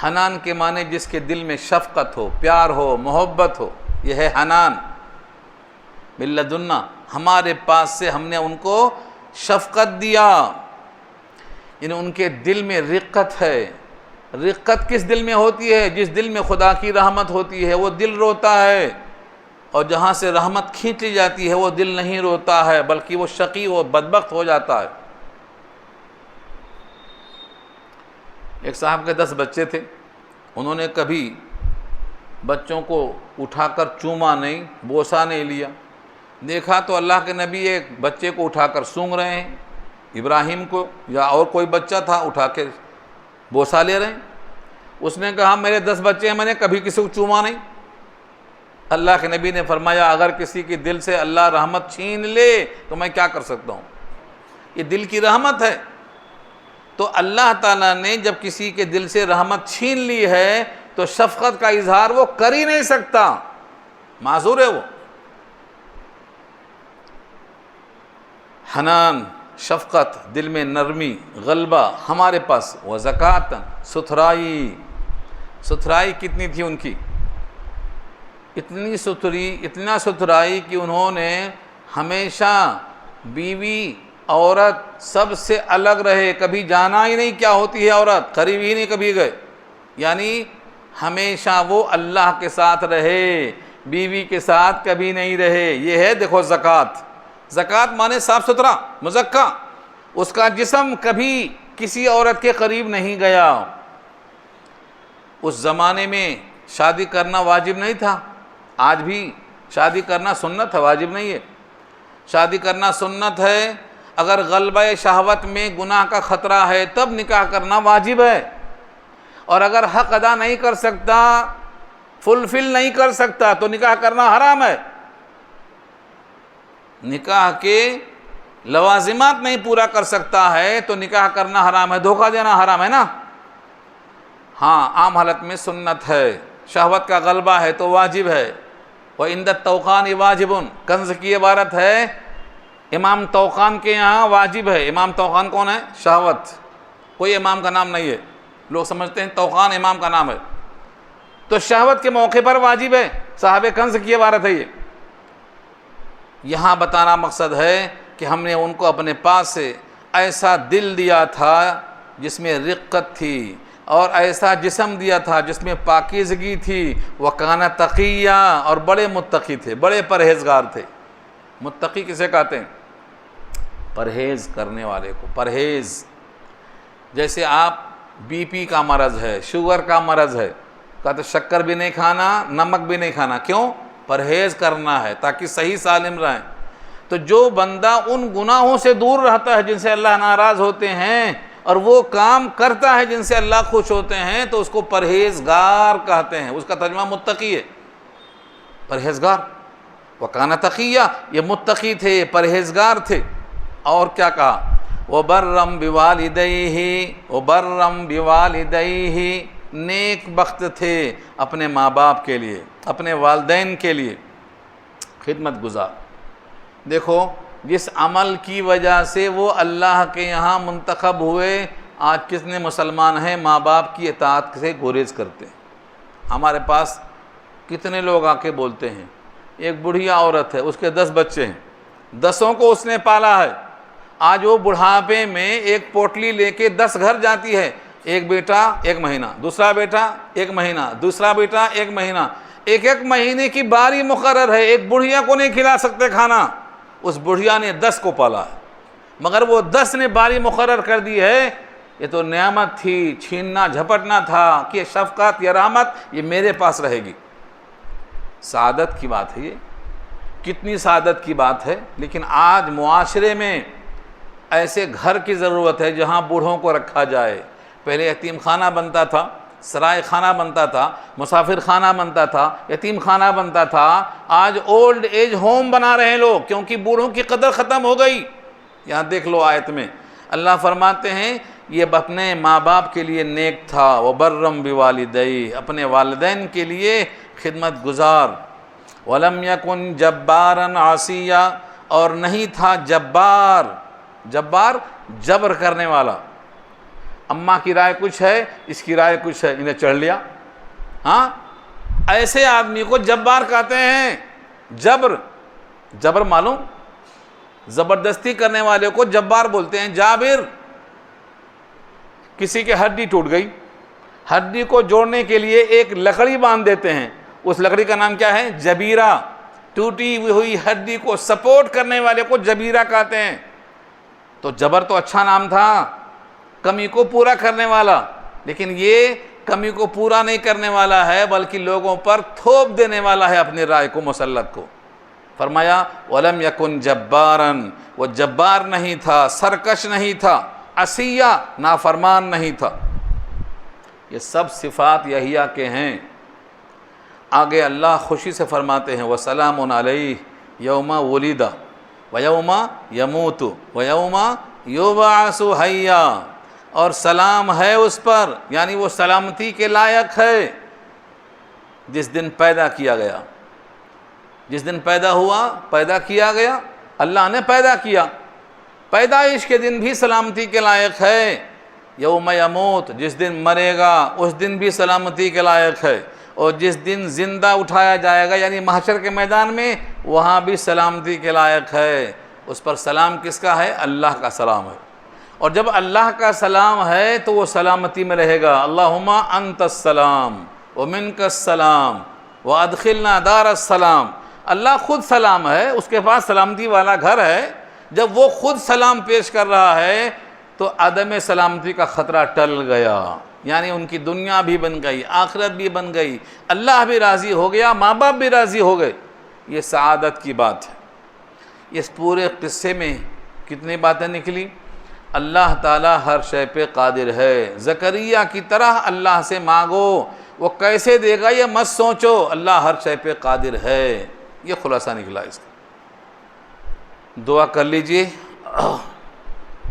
حنان کے معنی جس کے دل میں شفقت ہو، پیار ہو، محبت ہو، یہ ہے حنان۔ من لدنا، ہمارے پاس سے ہم نے ان کو شفقت دیا، یعنی ان کے دل میں رقت ہے۔ رقت کس دل میں ہوتی ہے؟ جس دل میں خدا کی رحمت ہوتی ہے وہ دل روتا ہے، اور جہاں سے رحمت کھینچ لی جاتی ہے وہ دل نہیں روتا ہے، بلکہ وہ شقی و بدبخت ہو جاتا ہے۔ ایک صاحب کے 10 بچے تھے، انہوں نے کبھی بچوں کو اٹھا کر چوما نہیں، بوسا نہیں لیا۔ دیکھا تو اللہ کے نبی ایک بچے کو اٹھا کر سونگ رہے ہیں، ابراہیم کو یا اور کوئی بچہ تھا اٹھا کے بوسا لے رہے ہیں۔ اس نے کہا میرے 10 بچے ہیں، میں نے کبھی کسی کو چوما نہیں۔ اللہ کے نبی نے فرمایا اگر کسی کے دل سے اللہ رحمت چھین لے تو میں کیا کر سکتا ہوں؟ یہ دل کی رحمت ہے۔ تو اللہ تعالیٰ نے جب کسی کے دل سے رحمت چھین لی ہے تو شفقت کا اظہار وہ کر ہی نہیں سکتا، معذور ہے وہ۔ حنان، شفقت، دل میں نرمی، غلبہ ہمارے پاس، وزکاتن، ستھرائی۔ ستھرائی کتنی تھی ان کی؟ اتنا ستھرائی کہ انہوں نے ہمیشہ بیوی عورت سب سے الگ رہے، کبھی جانا ہی نہیں کیا ہوتی ہے عورت، قریب ہی نہیں کبھی گئے، یعنی ہمیشہ وہ اللہ کے ساتھ رہے، بیوی کے ساتھ کبھی نہیں رہے۔ یہ ہے دیکھو زکوٰۃ۔ زکوٰۃ مانے صاف ستھرا، مزکہ، اس کا جسم کبھی کسی عورت کے قریب نہیں گیا۔ اس زمانے میں شادی کرنا واجب نہیں تھا، آج بھی شادی کرنا سنت ہے، واجب نہیں ہے۔ شادی کرنا سنت ہے، اگر غلبہ شہوت میں گناہ کا خطرہ ہے تب نکاح کرنا واجب ہے، اور اگر حق ادا نہیں کر سکتا، فلفل نہیں کر سکتا تو نکاح کرنا حرام ہے۔ نکاح کے لوازمات نہیں پورا کر سکتا ہے تو نکاح کرنا حرام ہے، دھوکہ دینا حرام ہے نا۔ ہاں عام حالت میں سنت ہے، شہوت کا غلبہ ہے تو واجب ہے۔ وَعِنْدَ الطَّوْقَانِ واجب، کنز کی عبارت ہے، امام طوقان کے یہاں واجب ہے۔ امام طوقان کون ہے؟ شہوت، کوئی امام کا نام نہیں ہے، لوگ سمجھتے ہیں طوقان امام کا نام ہے، تو شہوت کے موقع پر واجب ہے، صاحب کنز کی عبارت ہے یہ۔ یہاں بتانا مقصد ہے کہ ہم نے ان کو اپنے پاس سے ایسا دل دیا تھا جس میں رقت تھی، اور ایسا جسم دیا تھا جس میں پاکیزگی تھی، وَكَانَ تَقِيًّا، اور بڑے متقی تھے، بڑے پرہیزگار تھے۔ متقی کسے کہتے ہیں؟ پرہیز کرنے والے کو۔ پرہیز، جیسے آپ بی پی کا مرض ہے، شوگر کا مرض ہے، کہتے شکر بھی نہیں کھانا، نمک بھی نہیں کھانا، کیوں؟ پرہیز کرنا ہے تاکہ صحیح سالم رہیں۔ تو جو بندہ ان گناہوں سے دور رہتا ہے جن سے اللہ ناراض ہوتے ہیں، اور وہ کام کرتا ہے جن سے اللہ خوش ہوتے ہیں، تو اس کو پرہیزگار کہتے ہیں۔ اس کا ترجمہ متقی ہے، پرہیزگار۔ وَكَانَ تَقِيًّا، یہ متقی تھے، پرہیزگار تھے۔ اور کیا کہا؟ وَبَرًّا بِوَالِدَيْهِ، وَبَرًّا بِوَالِدَيْهِ، نیک بخت تھے اپنے ماں باپ کے لیے، اپنے والدین کے لیے خدمت گزار۔ دیکھو جس عمل کی وجہ سے وہ اللہ کے یہاں منتخب ہوئے، آج کتنے مسلمان ہیں ماں باپ کی اطاعت سے گریز کرتے ہیں۔ ہمارے پاس کتنے لوگ آ کے بولتے ہیں، ایک بڑھیا عورت ہے، اس کے 10 بچے ہیں، 10 کو اس نے پالا ہے، آج وہ بڑھاپے میں ایک پوٹلی لے کے 10 گھر جاتی ہے، ایک بیٹا 1 مہینہ، دوسرا بیٹا 1 مہینہ، دوسرا بیٹا 1 مہینہ، ایک مہینے کی باری مقرر ہے۔ ایک بڑھیا کو نہیں کھلا سکتے کھانا، اس بڑھیا نے 10 کو پالا ہے، مگر وہ 10 نے باری مقرر کر دی ہے۔ یہ تو نعمت تھی، چھیننا جھپٹنا تھا کہ شفقت یا رحمت یہ میرے پاس رہے گی۔ سعادت کی بات ہے یہ، کتنی سعادت کی بات ہے۔ لیکن آج معاشرے میں ایسے گھر کی ضرورت ہے جہاں بوڑھوں کو رکھا جائے۔ پہلے یتیم خانہ بنتا تھا، سرائے خانہ بنتا تھا، مسافر خانہ بنتا تھا، یتیم خانہ بنتا تھا، آج اولڈ ایج ہوم بنا رہے ہیں لوگ، کیونکہ بوڑھوں کی قدر ختم ہو گئی۔ یہاں دیکھ لو آیت میں اللہ فرماتے ہیں یہ اپنے ماں باپ کے لیے نیک تھا، وَبَرًّا بِوَالِدَيْهِ، اپنے والدین کے لیے خدمت گزار۔ وَلَمْ يَكُنْ جَبَّارًا عَصِيًّا، اور نہیں تھا جبار۔ جبار جبر کرنے والا، اماں کی رائے کچھ ہے، اس کی رائے کچھ ہے، انہیں چڑھ لیا۔ ہاں ایسے آدمی کو جبار کہتے ہیں۔ جبر معلوم، زبردستی کرنے والے کو جبار بولتے ہیں۔ جابر، کسی کی ہڈی ٹوٹ گئی، ہڈی کو جوڑنے کے لیے ایک لکڑی باندھ دیتے ہیں، اس لکڑی کا نام کیا ہے؟ جبیرہ۔ ٹوٹی ہوئی ہڈی کو سپورٹ کرنے والے کو جبیرہ کہتے ہیں۔ تو جبر تو اچھا نام تھا، کمی کو پورا کرنے والا، لیکن یہ کمی کو پورا نہیں کرنے والا ہے بلکہ لوگوں پر تھوپ دینے والا ہے اپنی رائے کو، مسلط کو۔ فرمایا وَلَمْ يَكُنْ جَبَّارًا، وہ جبار نہیں تھا، سرکش نہیں تھا، عصیہ نافرمان نہیں تھا۔ یہ سب صفات یحییٰ کے ہیں۔ آگے اللہ خوشی سے فرماتے ہیں وَسَلَامٌ عَلَيْهِ يَوْمَ وُلِدَ وَيَوْمَ يَمُوتُ وَيَوْمَ يُبْعَثُ حَيًّا، اور سلام ہے اس پر، یعنی وہ سلامتی کے لائق ہے جس دن پیدا کیا گیا، جس دن پیدا ہوا، پیدا کیا گیا، اللہ نے پیدا کیا، پیدائش کے دن بھی سلامتی کے لائق ہے۔ یوم یموت، جس دن مرے گا اس دن بھی سلامتی کے لائق ہے، اور جس دن زندہ اٹھایا جائے گا یعنی محشر کے میدان میں، وہاں بھی سلامتی کے لائق ہے۔ اس پر سلام کس کا ہے؟ اللہ کا سلام ہے، اور جب اللہ کا سلام ہے تو وہ سلامتی میں رہے گا۔ اللہم انت السلام ومنک السلام وادخلنا دار السلام۔ اللہ خود سلام ہے، اس کے پاس سلامتی والا گھر ہے۔ جب وہ خود سلام پیش کر رہا ہے تو عدم سلامتی کا خطرہ ٹل گیا، یعنی ان کی دنیا بھی بن گئی، آخرت بھی بن گئی، اللہ بھی راضی ہو گیا، ماں باپ بھی راضی ہو گئے۔ یہ سعادت کی بات ہے۔ اس پورے قصے میں کتنی باتیں نکلی؟ اللہ تعالیٰ ہر شے پہ قادر ہے۔ زکریا کی طرح اللہ سے مانگو، وہ کیسے دے گا یہ مت سوچو، اللہ ہر شے پہ قادر ہے۔ یہ خلاصہ نکلا اس کا۔ دعا کر لیجئے.